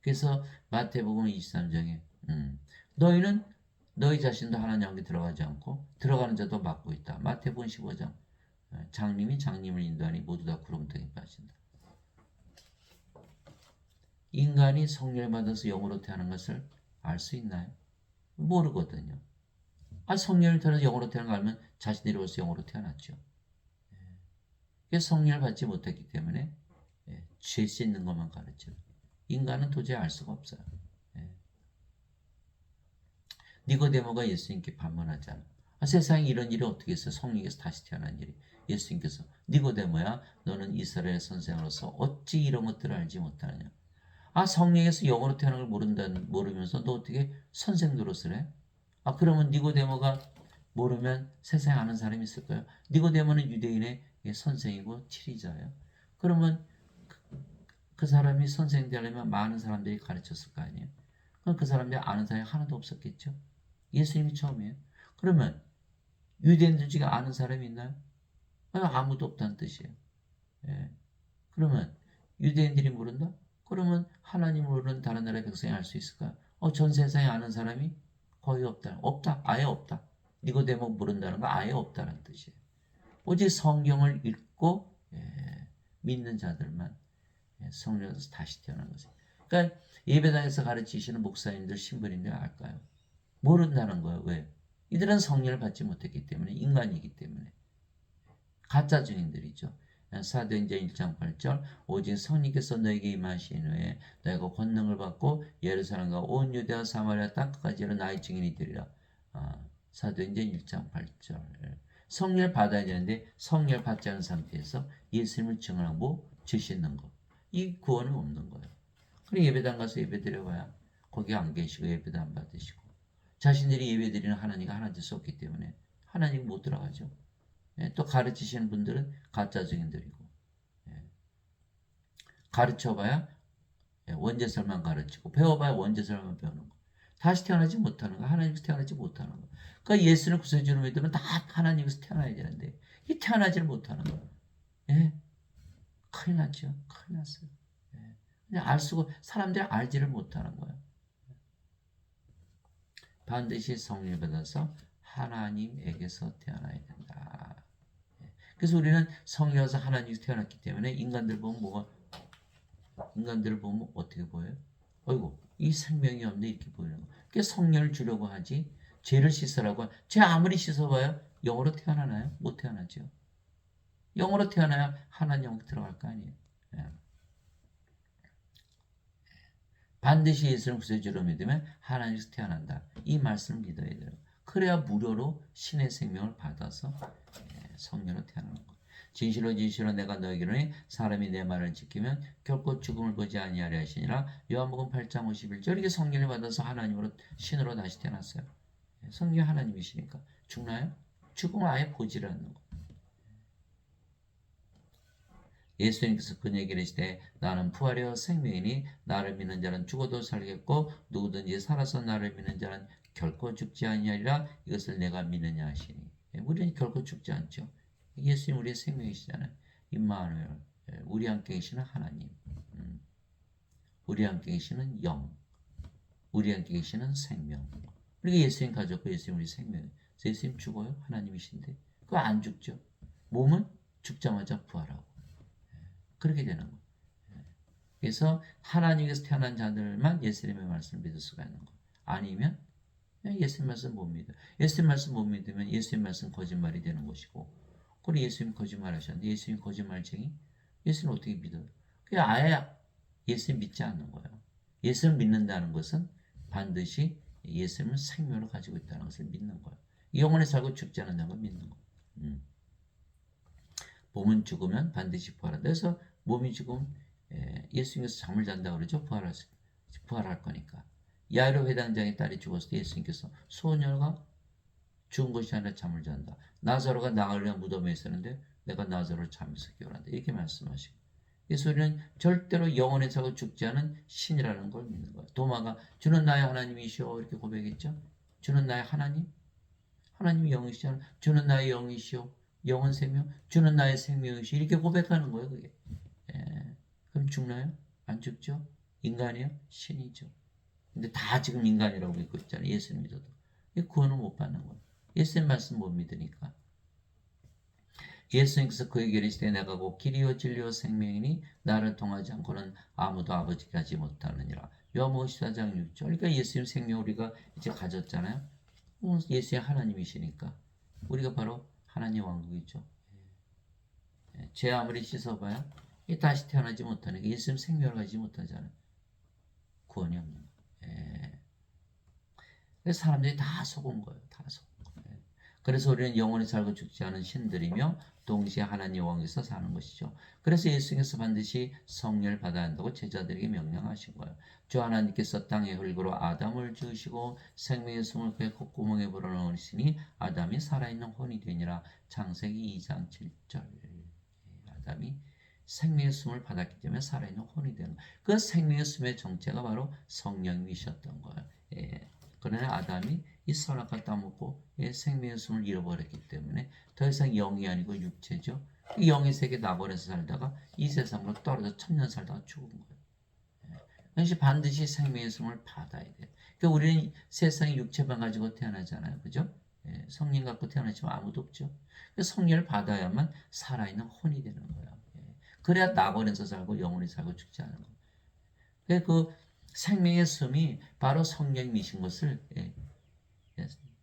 그래서 마태복음 23장에 너희는 너희 자신도 하나님 함께 들어가지 않고 들어가는 자도 막고 있다. 마태복음 15장 장님이 장님을 인도하니 모두 다 구렁텅이에 빠진다. 인간이 성령을 받아서 영으로 태어난 것을 알 수 있나요? 모르거든요. 성령을 태어나서 영으로 태어난 거 알면 자신들이 벌써 영으로 태어났죠. 성령을 받지 못했기 때문에 죄 씻는 것만 가르쳐. 인간은 도저히 알 수가 없어요. 니고데모가 예수님께 반문하잖아. 세상에 이런 일이 어떻게 있어요? 성령에서 다시 태어난 일이. 예수님께서 니고데모야 너는 이스라엘 선생으로서 어찌 이런 것들을 알지 못하느냐. 성령에서 영으로 태어난 걸 모르면서 너 어떻게 선생 노릇을 해? 그러면 니고데모가 모르면 세상에 아는 사람이 있을까요? 니고데모는 유대인의 선생이고 지리자예요. 그러면 그 사람이 선생 되려면 많은 사람들이 가르쳤을 거 아니에요? 그럼 그 사람들이 아는 사람이 하나도 없었겠죠? 예수님이 처음이에요. 그러면 유대인들 중에 아는 사람이 있나요? 아무도 없다는 뜻이에요. 그러면 유대인들이 모른다? 그러면 하나님을 모르는 다른 나라의 백성이 알 수 있을까요? 전 세상에 아는 사람이 거의 없다. 없다. 아예 없다. 니고데모 모른다는 거 아예 없다는 뜻이에요. 오직 성경을 읽고 믿는 자들만 성령에서 다시 태어난 거죠. 그러니까 예배당에서 가르치시는 목사님들, 신부님들 알까요? 모른다는 거예요. 왜? 이들은 성령을 받지 못했기 때문에 인간이기 때문에 가짜 증인들이죠. 사도행전 1장 8절 오직 성령께서 너에게 임하신 후에 너희가 권능을 받고 예루살렘과 온 유대와 사마리아 땅끝까지 나의 증인이 되리라. 사도행전 1장 8절 성령을 받아야 되는데 성령을 받지 않은 상태에서 예수님을 증언하고 죄 씻는 것. 이 구원은 없는 거예요. 그럼 예배당 가서 예배 드려봐야 거기 안 계시고 예배도 안 받으시고 자신들이 예배 드리는 하나님과 하나 될 수 없기 때문에 하나님 못 들어가죠. 또 가르치시는 분들은 가짜 증인들이고 가르쳐봐야 원죄설만 가르치고 배워봐야 원죄설만 배우는 거. 다시 태어나지 못하는 거. 하나님께서 태어나지 못하는 거. 그러니까 예수를 구세주로 믿으면 다 하나님께서 태어나야 되는데 이 태어나지를 못하는 거. 큰일 났죠. 큰일 났어요. 그냥 알 수가 사람들이 알지를 못하는 거예요. 반드시 성령을 받아서 하나님에게서 태어나야 된다. 그래서 우리는 성령에서 하나님에서 태어났기 때문에 인간들을 보면 어떻게 보여요? 어이구 이 생명이 없네 이렇게 보이는 거. 그래서 성령을 주려고 하지 죄를 씻으라고 죄 아무리 씻어봐요 영으로 태어나나요? 못 태어나죠. 영으로 태어나야 하나님 들어갈 거 아니에요. 반드시 예수를 구세주로 믿으면 하나님께서 태어난다. 이 말씀을 믿어야 돼요. 그래야 무료로 신의 생명을 받아서 성령으로 태어나는 것. 진실로 진실로 내가 너에게 이르노니 사람이 내 말을 지키면 결코 죽음을 보지 아니하리 하시니라. 요한복음 8장 51절. 이게 성령을 받아서 하나님으로 신으로 다시 태어났어요. 성령이 하나님이시니까 죽나요? 죽음을 아예 보지를 않는 거. 예수님께서 그에게 이르시되 나는 부활이요 생명이니 나를 믿는 자는 죽어도 살겠고 누구든지 살아서 나를 믿는 자는 결코 죽지 아니하리라. 이것을 내가 믿느냐 하시니 우리는 결코 죽지 않죠. 예수님 우리의 생명이시잖아요. 임마누엘 우리 함께 계시는 하나님, 우리 함께 계시는 영, 우리 함께 계시는 생명. 우리가 예수님 가졌고 예수님 우리 생명. 예수님 죽어요? 하나님이신데 그거 안 죽죠. 몸은 죽자마자 부활하고 그렇게 되는 거예요. 그래서 하나님께서 태어난 자들만 예수님의 말씀을 믿을 수가 있는 거예요. 아니면 예수님 말씀 못 믿어요. 예수님 말씀 못 믿으면 예수님 말씀 거짓말이 되는 것이고, 그리고 예수님 거짓말 하셨는데 예수님 거짓말쟁이? 예수님 어떻게 믿어요? 그냥 아예 예수님 믿지 않는 거예요. 예수를 믿는다는 것은 반드시 예수님은 생명을 가지고 있다는 것을 믿는 거예요. 영원히 살고 죽지 않는다는 걸 믿는 거예요. 몸은 죽으면 반드시 부활한다. 그래서 몸이 죽으면 예수님께서 잠을 잔다고 그러죠. 부활할 거니까. 야이로 회당장의 딸이 죽었을 때 예수님께서 소녀가 죽은 것이 아니라 잠을 잔다. 나사로가 나가려면 무덤에 있었는데 내가 나사로를 잠에서 깨우란다. 이렇게 말씀하시고. 그래서 우리는 절대로 영원히 살고 죽지 않은 신이라는 걸 믿는 거예요. 도마가 주는 나의 하나님이시오 이렇게 고백했죠. 주는 나의 하나님? 하나님이 영이시잖아. 주는 나의 영이시오. 영원 생명? 주는 나의 생명이시오. 이렇게 고백하는 거예요. 그게. 그럼 죽나요? 안 죽죠? 인간이요? 신이죠. 근데 다 지금 인간이라고 믿고 있잖아요. 예수님 믿어도. 구원을 못 받는 거예요. 예수님 말씀 못 믿으니까. 예수님께서 그에게 이르시되 내가 곧 길이요 진리요 생명이니 나를 통하지 않고는 아무도 아버지께 가지 못하느니라. 요한복음 14장 6절. 그러니까 예수님 생명 우리가 이제 가졌잖아요. 예수님 하나님이시니까 우리가 바로 하나님 왕국이죠. 죄 아무리 씻어봐야 다시 태어나지 못하니까 예수님 생명을 가지지 못하잖아요. 구원이 없는 거예요. 그래서 사람들이 다 속은 거예요. 다 속은 거예요. 그래서 우리는 영원히 살고 죽지 않은 신들이며 동시에 하나님 왕에서 사는 것이죠. 그래서 예수님께서 반드시 성령을 받아야 한다고 제자들에게 명령하신 거예요. 주 하나님께서 땅의 흙으로 아담을 지으시고 생명의 숨을 그의 콧구멍에 불어넣으시니 아담이 살아있는 혼이 되니라. 창세기 2장 7절. 아담이 생명의 숨을 받았기 때문에 살아있는 혼이 되는 거예요. 그 생명의 숨의 정체가 바로 성령이셨던 거예요. 그러나 아담이 이 선악과 따먹고 생명의 숨을 잃어버렸기 때문에 더 이상 영이 아니고 육체죠. 영의 세계 낙원에서 살다가 이 세상으로 떨어져 천년 살다가 죽은 거예요. 그래서 반드시 생명의 숨을 받아야 돼요. 그러니까 우리는 세상에 육체만 가지고 태어나잖아요. 그죠? 성령 갖고 태어나지만 아무도 없죠. 성령을 받아야만 살아있는 혼이 되는 거예요. 그래야 낙원에서 살고 영원히 살고 죽지 않는 거예요. 그 생명의 숨이 바로 성령이신 것을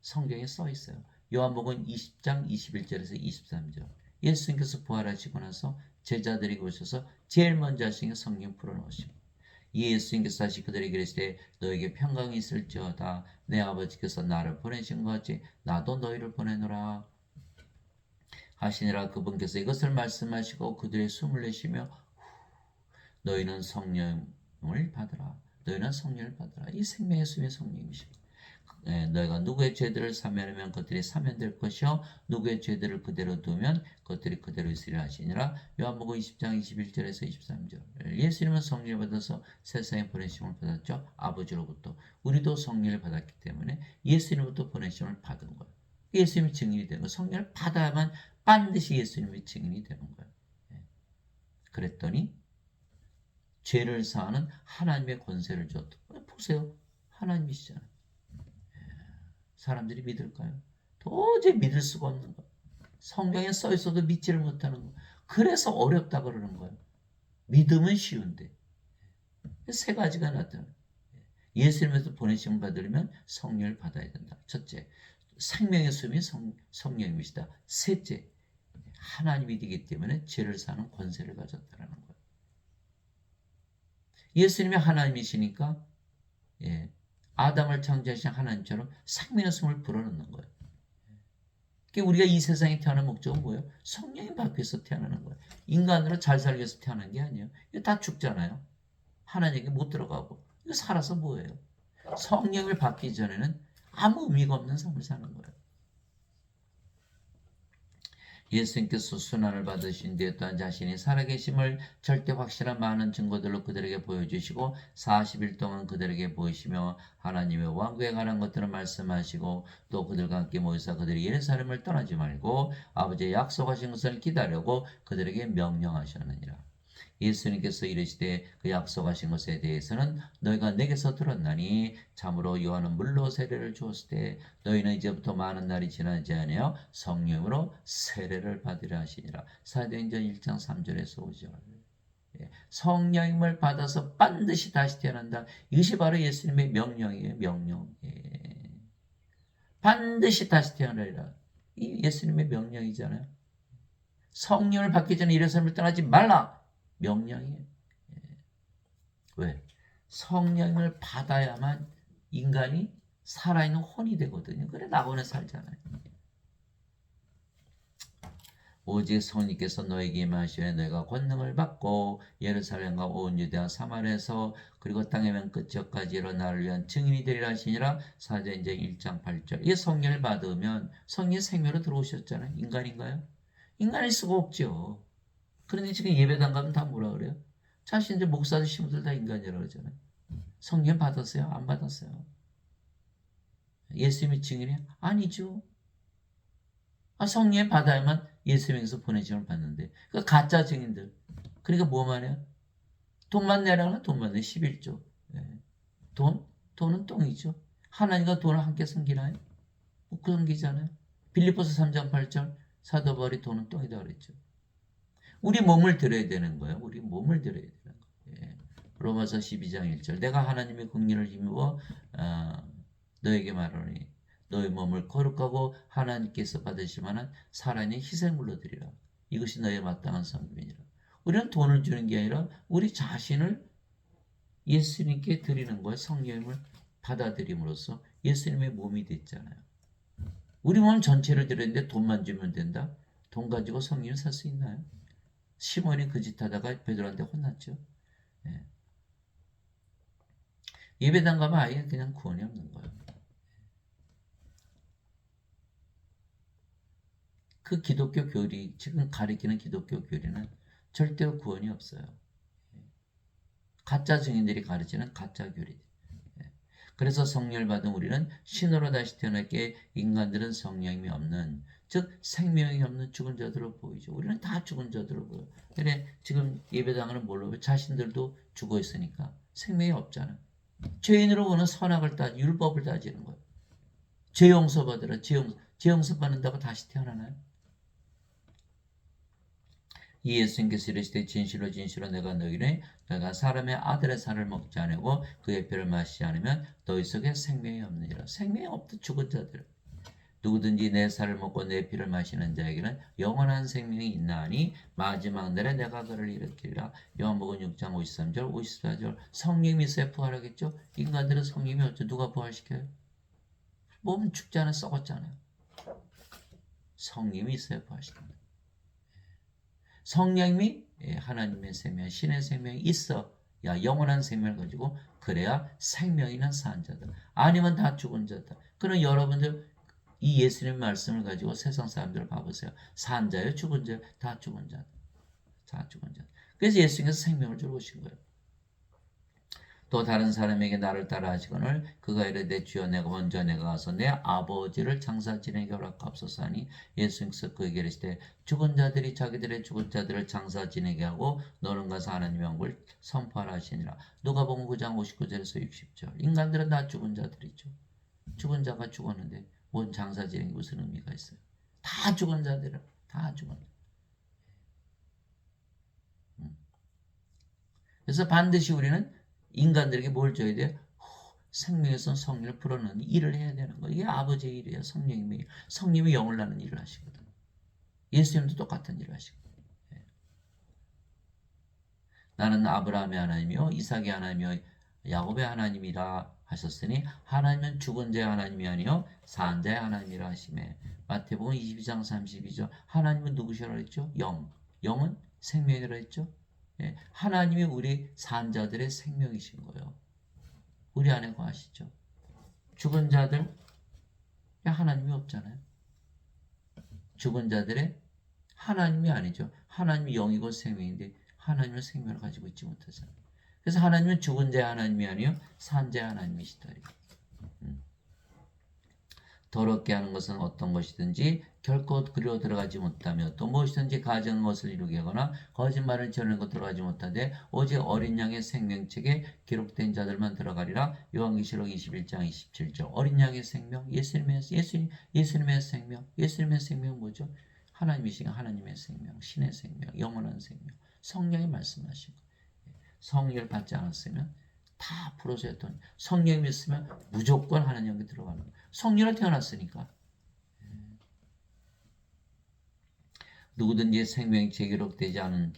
성경에 써 있어요. 요한복음 20장 21절에서 23절. 예수님께서 부활하시고 나서 제자들이 오셔서 제일 먼저 하신 게 성령 풀어놓으시고 예수님께서 다시 그들에게 이르시되 너에게 평강이 있을지어다. 내 아버지께서 나를 보내신 것 같이 나도 너희를 보내노라 하시니라. 그분께서 이것을 말씀하시고 그들의 숨을 내쉬며 너희는 성령을 받으라. 너희는 성령을 받으라. 이 생명의 숨이 성령이십니다. 너희가 누구의 죄들을 사면하면 그들이 사면될 것이요 누구의 죄들을 그대로 두면 그들이 그대로 있으리라 하시니라. 요한복음 20장 21절에서 23절. 예수님은 성령을 받아서 세상에 보내심을 받았죠. 아버지로부터. 우리도 성령을 받았기 때문에 예수님부터 보내심을 받은 거예요. 예수님이 증인이 되는 거예요. 성령을 받아야만 반드시 예수님이 증인이 되는 거예요. 그랬더니 죄를 사하는 하나님의 권세를 줬다. 보세요. 하나님이시잖아요. 사람들이 믿을까요? 도저히 믿을 수가 없는 거예요. 성경에 써 있어도 믿지를 못하는 거예요. 그래서 어렵다 그러는 거예요. 믿음은 쉬운데. 세 가지가 나타나요. 예수님에서 보내심을 받으려면 성령을 받아야 된다. 첫째, 생명의 숨이 성령이시다. 셋째, 하나님이 되기 때문에 죄를 사는 권세를 가졌다는 거예요. 예수님이 하나님이시니까 아담을 창조하신 하나님처럼 생명의 숨을 불어넣는 거예요. 그러니까 우리가 이 세상에 태어난 목적은 뭐예요? 성령이 받기 위해서 태어나는 거예요. 인간으로 잘 살기 위해서 태어난 게 아니에요. 이거 다 죽잖아요. 하나님에게 못 들어가고. 이거 살아서 뭐예요? 성령을 받기 전에는 아무 의미가 없는 삶을 사는 거예요. 예수님께서 순환을 받으신 뒤에 또한 자신이 살아계심을 절대 확실한 많은 증거들로 그들에게 보여주시고 40일 동안 그들에게 보이시며 하나님의 왕국에 관한 것들을 말씀하시고 또 그들과 함께 모여서 그들이 예루살렘을 떠나지 말고 아버지의 약속하신 것을 기다려고 그들에게 명령하셨느니라. 예수님께서 이르시되 그 약속하신 것에 대해서는 너희가 내게서 들었나니 참으로 요한은 물로 세례를 주었을 때 너희는 이제부터 많은 날이 지나지 아니하여 성령으로 세례를 받으려 하시니라. 사도행전 1장 3절에서 5절. 성령임을 받아서 반드시 다시 태어난다. 이것이 바로 예수님의 명령이에요. 명령. 반드시 다시 태어나리라. 이 예수님의 명령이잖아요. 성령을 받기 전에 이래서는 떠나지 말라. 명령이에요. 왜? 성령을 받아야만 인간이 살아있는 혼이 되거든요. 그래 낙원에 살잖아요. 오직 성령께서 너에게 임하시되 너희가 권능을 받고 예루살렘과 온 유대와 사마리아에서 그리고 땅의 맨 끝까지로 나를 위한 증인이 되리라 하시니라. 사도행전 1장 8절. 이 성령을 받으면 성령의 생명으로 들어오셨잖아요. 인간인가요? 인간일 수가 없죠. 그런데 지금 예배당 가면 다 뭐라 그래요? 자신들 목사들 신부들 다 인간이라고 그러잖아요. 성령 받았어요? 안 받았어요? 예수님이 증인이에요? 아니죠. 성령 받아야만 예수님에게서 보내심을 받는데 그 가짜 증인들. 그러니까 뭐만 해요? 돈만 내라면 돈만 내. 11조. 돈은 똥이죠. 하나님과 돈을 함께 섬기나요? 못 섬기잖아요. 빌립보서 3장 8절 사도 바울이 돈은 똥이다 그랬죠. 우리 몸을 드려야 되는 거예요. 우리 몸을 드려야 되는 거예요. 로마서 12장 1절 내가 하나님의 긍휼을 힘입어 너에게 말하노니 너의 몸을 거룩하고 하나님께서 받으실 만한 살아있는 희생물로 드리라. 이것이 너의 마땅한 섬김이니라. 우리는 돈을 주는 게 아니라 우리 자신을 예수님께 드리는 거예요. 성령을 받아들임으로써 예수님의 몸이 됐잖아요. 우리 몸 전체를 드렸는데 돈만 주면 된다? 돈 가지고 성령을 살 수 있나요? 시몬이 그 짓 하다가 베드로한테 혼났죠. 예배당 가면 아예 그냥 구원이 없는 거예요. 그 기독교 교리, 지금 가리키는 기독교 교리는 절대로 구원이 없어요. 가짜 증인들이 가르치는 가짜 교리. 그래서 성령을 받은 우리는 신으로 다시 태어났기에 인간들은 성령이 없는, 즉 생명이 없는 죽은 자들로 보이죠. 우리는 다 죽은 자들로 보여요. 그래 지금 예배당은 뭘로 자신들도 죽어 있으니까 생명이 없잖아. 죄인으로 보는 선악을 율법을 따지는 거예요. 죄 용서 받으라. 죄 용서 받는다고 다시 태어나나요? 이 예수님께서 이르시되 진실로 진실로 내가 너희를 너희가 사람의 아들의 살을 먹지 않고 그의 뼈를 마시지 않으면 너희 속에 생명이 없느니라. 생명이 없다 죽은 자들. 누구든지 내 살을 먹고 내 피를 마시는 자에게는 영원한 생명이 있나니 마지막 날에 내가 그를 일으키리라. 요한복음 6장 53절 54절. 성령이 있어야 부활하겠죠. 인간들은 성령이 없죠. 누가 부활시켜요? 몸은 죽지 않아 썩었잖아요. 성령이 있어야 부활시킵니다. 성령이 하나님의 생명, 신의 생명이 있어. 야 영원한 생명을 가지고 그래야 생명 있는 산 자들. 아니면 다 죽은 자들. 그럼 여러분들 이 예수님 말씀을 가지고 세상 사람들을 봐보세요. 산 자요, 죽은 자요, 다 죽은 자들. 다 죽은 자들. 그래서 예수님께서 생명을 주러 오신 거예요. 또 다른 사람에게 나를 따라 하시거늘 그가 이르되 주여 내가 먼저 내가 가서 내 아버지를 장사 지내게 허락하옵소서 하니 예수님께서 그에게 이르시되 죽은 자들이 자기들의 죽은 자들을 장사 지내게 하고 너는 가서 하나님의 왕국을 선포하라 하시니라. 누가복음 9장 59절에서 60절. 인간들은 다 죽은 자들이죠. 죽은 자가 죽었는데 뭔 장사 지내기 무슨 의미가 있어요? 다 죽은 자들은 다 죽은 자. 그래서 반드시 우리는 인간들에게 뭘 줘야 돼요? 생명에서 성령을 불어넣는 일을 해야 되는 거예요. 이게 아버지의 일이에요. 성령님의 일. 성령이 영을 낳는 일을 하시거든. 예수님도 똑같은 일을 하시거든. 나는 아브라함의 하나님이요 이삭의 하나님이요 야곱의 하나님이라 하셨으니 하나님은 죽은 자의 하나님이 아니요 산 자의 하나님이라 하시매. 마태복음 22장 32절. 하나님은 누구시라 했죠? 영. 영은 생명이라 했죠? 하나님이 우리 산 자들의 생명이신 거예요. 우리 안에 거하시죠. 죽은 자들 하나님이 없잖아요. 죽은 자들의 하나님이 아니죠. 하나님이 영이고 생명인데 하나님은 생명을 가지고 있지 못하잖아요. 그래서 하나님은 죽은 자의 하나님이 아니요 산 자의 하나님이시다. 더럽게 하는 것은 어떤 것이든지 결코 그리로 들어가지 못하며 또 무엇이든지 가증한 것을 이루게 하거나 거짓말을 지어내는 것 들어가지 못하되 오직 어린 양의 생명책에 기록된 자들만 들어가리라. 요한계시록 21장 27절. 어린 양의 생명, 예수님의 생명, 예수님의 생명 뭐죠? 하나님이신 하나님의 생명, 신의 생명, 영원한 생명, 성령이 말씀하시고 성령을 받지 않았으면 다 프로세톤. 성령이 있으면 무조건 하나님께 들어가는 거예요. 성령으로 태어났으니까. 누구든지 생명책에 기록되지 않은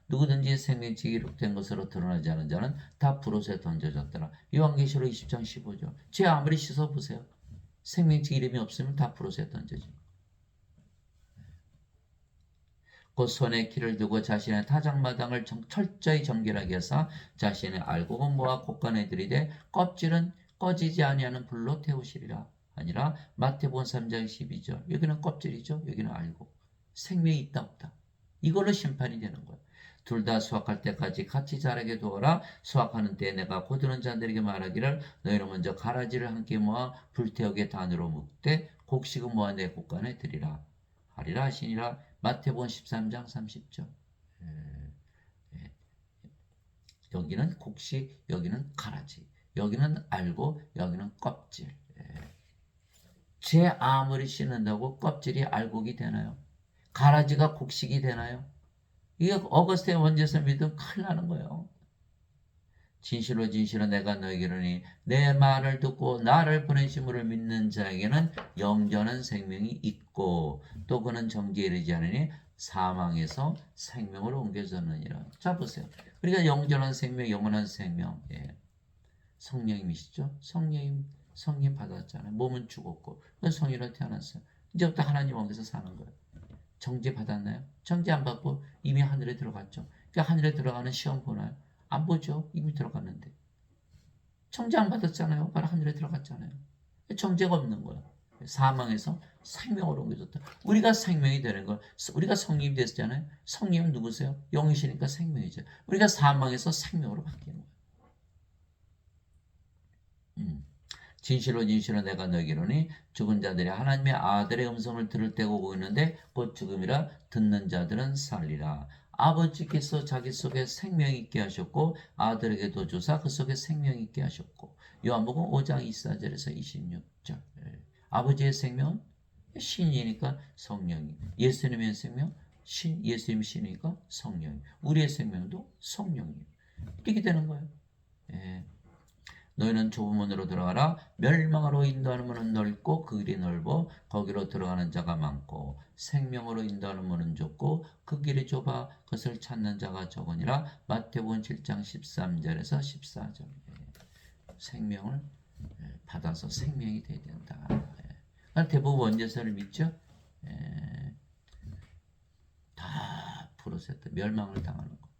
누구든지 생명책에 기록된 것으로 드러나지 않은 자는 다 불옷에 던져졌더라. 요한계시록 20장 15절. 죄 아무리 씻어보세요. 생명책 이름이 없으면 다 불옷에 던져져요. 곧 손에 키를 두고 자신의 타작마당을 철저히 정결하게 해서 자신의 알곡은 모아 곳간에 들이되 껍질은 꺼지지 아니하는 불로 태우시리라. 아니라 마태복음 3장 12절. 여기는 껍질이죠. 여기는 알곡. 생명이 있다 없다. 이걸로 심판이 되는 거예요. 둘 다 수확할 때까지 같이 자라게 두어라. 수확하는 때에 내가 고드는 자들에게 말하기를 너희는 먼저 가라지를 함께 모아 불태우게 단으로 묶되 곡식은 모아 내 곳간에 들이라 하리라 하시니라. 마태복음 13장 30절. 여기는 곡식, 여기는 가라지, 여기는 알고, 여기는 껍질. 죄 아무리 씻는다고 껍질이 알곡이 되나요? 가라지가 곡식이 되나요? 이게 어거스틴 원죄에서 믿으면 큰일 나는 거예요. 진실로 진실로 내가 너에게 이르니 내 말을 듣고 나를 보내심을 믿는 자에게는 영전한 생명이 있고 또 그는 정죄에 이르지 않으니 사망에서 생명으로 옮겨졌느니라. 자 보세요. 우리가 영전한 생명, 영원한 생명, 성령님이시죠. 성령 받았잖아요. 몸은 죽었고 성령으로 태어났어요. 이제부터 하나님 왕에서 사는 거예요. 정죄 받았나요? 정죄 안 받고 이미 하늘에 들어갔죠. 그러니까 하늘에 들어가는 시험 보나요? 안 보죠. 이미 들어갔는데. 정죄 안 받았잖아요. 바로 하늘에 들어갔잖아요. 정죄가 없는 거예요. 사망에서 생명으로 옮겨졌다. 우리가 생명이 되는 거. 우리가 성령이 됐잖아요. 성령은 누구세요? 영이시니까 생명이죠. 우리가 사망에서 생명으로 바뀌는 거예요. 진실로 진실로 내가 너에게 이르니 죽은 자들이 하나님의 아들의 음성을 들을 때가 오고 있는데 곧 죽음이라 듣는 자들은 살리라. 아버지께서 자기 속에 생명 있게 하셨고 아들에게도 주사 그 속에 생명 있게 하셨고. 요한복음 5장 24절에서 26절. 아버지의 생명은 신이니까 성령이. 예수님의 생명 예수님 신이니까 성령이. 우리의 생명도 성령이에요. 이렇게 되는 거예요. 너희는 좁은 문으로 들어가라. 멸망으로 인도하는 문은 넓고 그 길이 넓어 거기로 들어가는 자가 많고 생명으로 인도하는 문은 좁고 그 길이 좁아 그것을 찾는 자가 적으니라. 마태복음 7장 13절에서 14절. 생명을 받아서 생명이 되어야 된다. 대부분 원죄서를 믿죠. 다 프로세트 멸망을 당하는 거.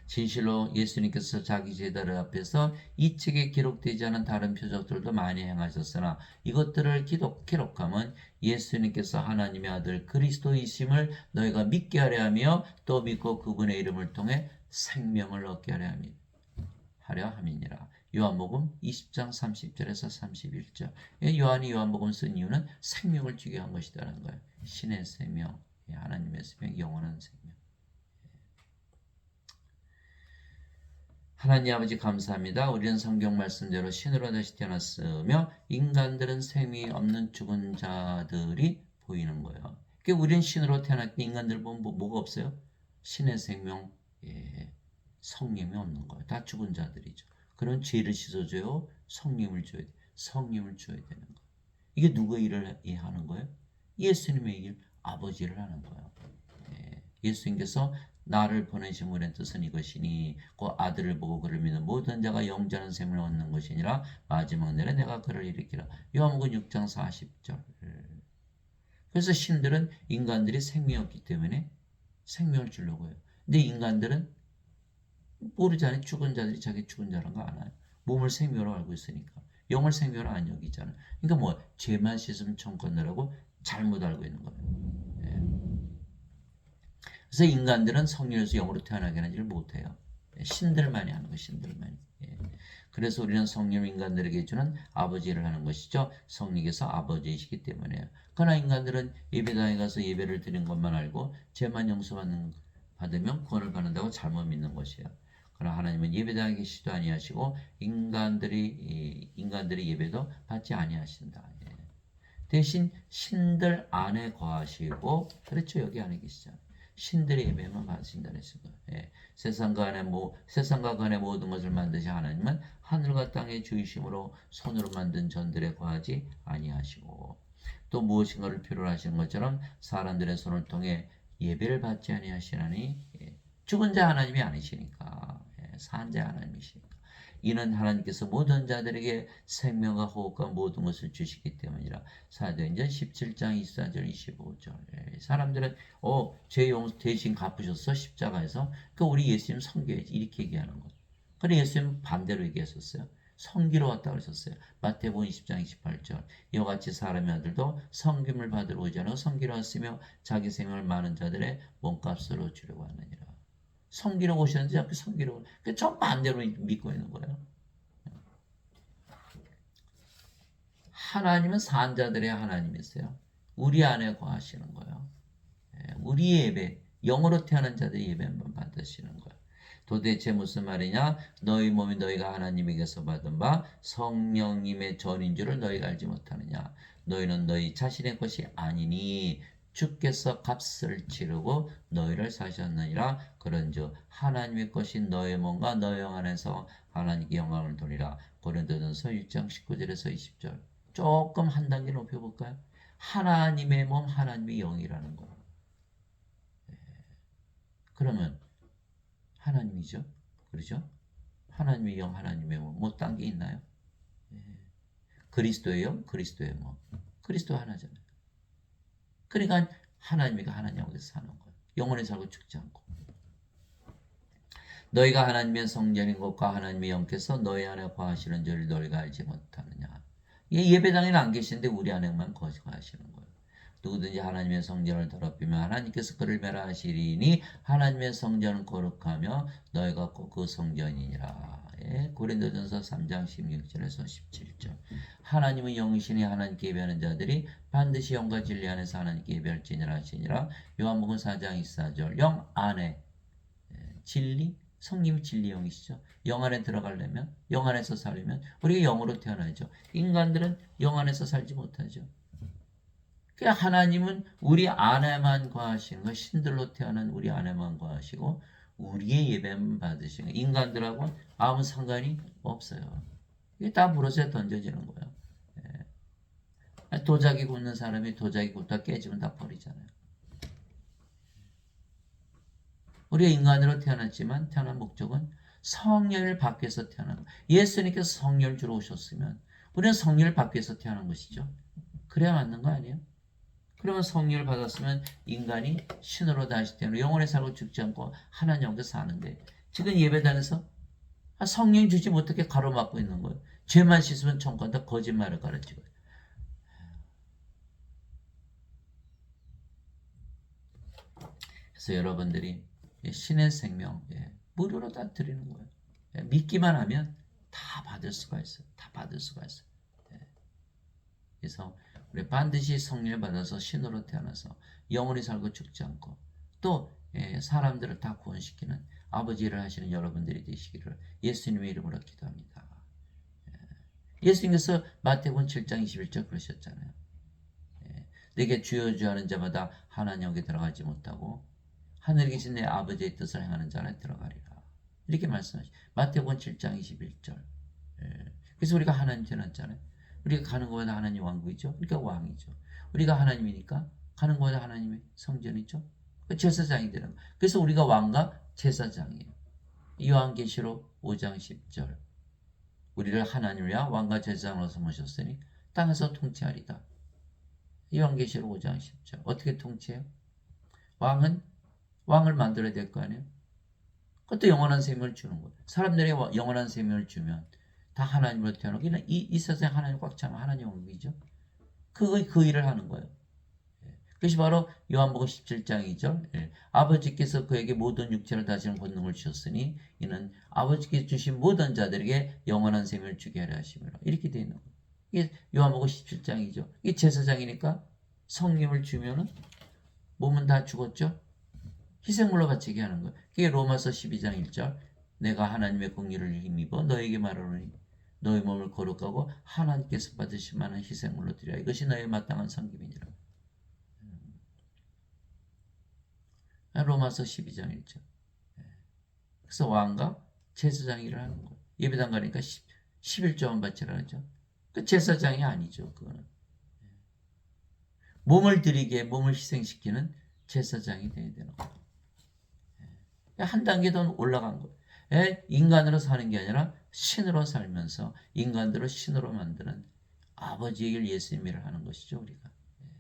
진실로 예수님께서 자기 제자들 앞에서 이 책에 기록되지 않은 다른 표적들도 많이 행하셨으나 이것들을 기록하면 예수님께서 하나님의 아들 그리스도이심을 너희가 믿게 하려 하며 또 믿고 그분의 이름을 통해 생명을 얻게 하려 함이니라. 요한복음 20장 30절에서 31절. 요한이 요한복음 쓴 이유는 생명을 주게 한 것이라는 거예요. 신의 생명, 하나님의 생명, 영원한 생명. 하나님 아버지 감사합니다. 우리는 성경 말씀대로 신으로 다시 태어났으며 인간들은 생명이 없는 죽은 자들이 보이는 거예요. 그러니까 우리는 신으로 태어났기 인간들 보면 뭐가 없어요? 신의 생명, 성령이 없는 거예요. 다 죽은 자들이죠. 그런 죄를 씻어줘요. 성령을 줘야 돼. 성령을 줘야 되는 거예요. 이게 누구의 일을 하는 거예요? 예수님의 일, 아버지 일을 하는 거예요. 예수님께서 나를 보내신 분의 뜻은 이것이니 그 아들을 보고 그를 믿는 모든 자가 영전한 생명을 얻는 것이니라. 마지막 날에 내가 그를 일으키라. 요한복음 6장 40절. 그래서 신들은 인간들이 생명이 없기 때문에 생명을 주려고 해요. 근데 인간들은 모르잖아요. 죽은 자들이 자기 죽은 자라는 거 알아요. 몸을 생명으로 알고 있으니까. 영을 생명으로 안 여기잖아요. 그러니까 죄만 씻으면 천국이라고 잘못 알고 있는 거예요. 그래서 인간들은 성령에서 영으로 태어나게 하지를 못해요. 신들만이 하는 거예요. 신들만이. 그래서 우리는 성령 인간들에게 주는 아버지를 하는 것이죠. 성령께서 아버지이시기 때문에요. 그러나 인간들은 예배당에 가서 예배를 드린 것만 알고 죄만 받으면 구원을 받는다고 잘못 믿는 것이에요. 그러나 하나님은 예배당에 계시지도 아니하시고 인간들이 예배도 받지 아니하신다. 예. 대신 신들 안에 거하시고, 그렇죠, 여기 안에 계시잖아요. 신들의 예배만 받으신다 그랬습니다. 예. 세상과 간의 모든 것을 만드신 하나님은 하늘과 땅의 주이심으로 손으로 만든 전들에 거하지 아니하시고, 또 무엇인가를 필요로 하시는 것처럼 사람들의 손을 통해 예배를 받지 아니하시나니, 예. 죽은 자 하나님이 아니시니까, 예. 산 자 하나님이시니까. 이는 하나님께서 모든 자들에게 생명과 호흡과 모든 것을 주시기 때문이라. 사도행전 17장 24절 25절. 예. 사람들은 죄 용 대신 갚으셨어 십자가에서. 그 우리 예수님 섬겨야지 이렇게 얘기하는 거. 그런데 예수님 반대로 얘기했었어요. 섬기러 왔다고 하셨어요. 마태복음 20장 28절. 이와 같이 사람의 아들도 섬김을 받으러 오지 않고 섬기러 왔으며 자기 생명을 많은 자들의 몸값으로 주려고 하느니라. 섬기러 오셨는지 자꾸 섬기러 그 정반대로 믿고 있는 거예요. 하나님은 산자들의 하나님이세요. 우리 안에 거하시는 거예요. 우리의 예배, 영으로 태어난 자들의 예배만 받으시는 거예요. 도대체 무슨 말이냐? 너희 몸이 너희가 하나님에게서 받은 바 성령님의 전인 줄을 너희가 알지 못하느냐? 너희는 너희 자신의 것이 아니니 주께서 값을 치르고 너희를 사셨느니라. 그런즉 하나님의 것인 너의 몸과 너의 영 안에서 하나님께 영광을 돌리라. 고린도전서 6장 19절에서 20절. 조금 한 단계 높여볼까요? 하나님의 몸, 하나님의 영이라는 거예요. 그러면 하나님이죠. 그렇죠? 하나님의 영, 하나님의 몸. 뭐 딴 게 있나요? 그리스도의 영, 그리스도의 몸. 그리스도 하나잖아요. 그러니까 하나님이가 하나님에서 사는 거예요. 영원히 살고 죽지 않고. 너희가 하나님의 성전인 것과 하나님의 영께서 너희 안에 거하시는 줄 너희가 알지 못하느냐. 예배당에는 안 계시는데 우리 안에만 거하시는 거예요. 누구든지 하나님의 성전을 더럽히면 하나님께서 그를 멸하시리니 하나님의 성전은 거룩하며 너희가 꼭 그 성전이니라. 예, 고린도전서 3장 16절에서 17절. 하나님은 영이시니 하나님께 예배하는 자들이 반드시 영과 진리 안에서 하나님께 예배할지니라 하시니라. 요한복음 4장 24절. 영 안에 진리, 성님이 진리 영이시죠. 영 안에 들어가려면, 영 안에서 살려면 우리가 영으로 태어나죠. 인간들은 영 안에서 살지 못하죠. 그러니까 하나님은 우리 안에만 거하시는 거, 신들로 태어난 우리 안에만 거하시고 우리의 예배만 받으시는 거. 인간들하고는 아무 상관이 없어요. 이게 다 부러져 던져지는 거예요. 예. 도자기 굽는 사람이 도자기 굽다 깨지면 다 버리잖아요. 우리가 인간으로 태어났지만 태어난 목적은 성령을 받기 위해서 태어난 거예요. 예수님께서 성령을 주러 오셨으면 우리는 성령을 받기 위해서 태어난 것이죠. 그래야 맞는 거 아니에요? 그러면 성령을 받았으면 인간이 신으로 다시 태어나 영원히 살고 죽지 않고 하나님 영에서 사는데 지금 예배당에서 성령 주지 못하게 가로막고 있는 거예요. 죄만 씻으면 천국 간다 거짓말을 가르치고. 그래서 여러분들이 신의 생명 무료로 다 드리는 거예요. 믿기만 하면 다 받을 수가 있어요. 다 받을 수가 있어요. 그래서 우리 반드시 성령을 받아서 신으로 태어나서 영원히 살고 죽지 않고 또 사람들을 다 구원시키는 아버지 일을 하시는 여러분들이 되시기를 예수님의 이름으로 기도합니다. 예수님께서 마태복음 7장 21절 그러셨잖아요. 내게 주여 주여 하는 자마다 하나님께 들어가지 못하고 하늘에 계신 내 아버지의 뜻을 행하는 자는 들어가리라. 이렇게 말씀하시죠. 마태복음 7장 21절. 그래서 우리가 하나님 태어났잖아요. 우리가 가는 곳마다 하나님 왕국이죠. 그러니까 왕이죠. 우리가 하나님이니까 가는 곳마다 하나님의 성전이죠. 제사장이 되는 거예요. 그래서 우리가 왕과 제사장이에요. 요한계시록 5장 10절. 우리를 하나님을 위하여 왕과 제사장으로 삼으셨으니 땅에서 통치하리다. 요한계시록 5장 10절. 어떻게 통치해요? 왕을 만들어야 될 거 아니에요? 그것도 영원한 생명을 주는 거예요. 사람들이 영원한 생명을 주면 다 하나님으로 태어나고 이 세상에 하나님 꽉 차면 하나님 왕국이죠. 그 일을 하는 거예요. 그것이 바로 요한복음 17장이죠. 예. 아버지께서 그에게 모든 육체를 다스리는 권능을 주셨으니 이는 아버지께서 주신 모든 자들에게 영원한 생명을 주게 하려 하심이라. 이렇게 되어 있는 거예요. 이게 요한복음 17장이죠. 이게 제사장이니까 성령을 주면은 몸은 다 죽었죠. 희생물로 바치게 하는 거예요. 그게 로마서 12장 1절. 내가 하나님의 공의를 힘입어 너에게 말하노니 너의 몸을 거룩하고 하나님께서 받으실 만한 희생물로 드리라. 이것이 너의 마땅한 섬김이니라. 로마서 12장 1절. 그래서 왕과 제사장 일을 하는 거예요. 예배당 가니까 11조만 바치라 하죠. 그 제사장이 아니죠. 그거는. 몸을 드리게 몸을 희생시키는 제사장이 되어야 되는 거예요. 한 단계 더 올라간 거예요. 인간으로 사는 게 아니라 신으로 살면서 인간들을 신으로 만드는 아버지의 길 예수님의 일을 하는 것이죠. 우리가.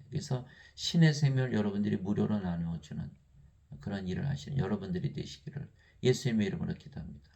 그래서 신의 생명을 여러분들이 무료로 나누어주는 그런 일을 하시는 여러분들이 되시기를 예수님의 이름으로 기도합니다.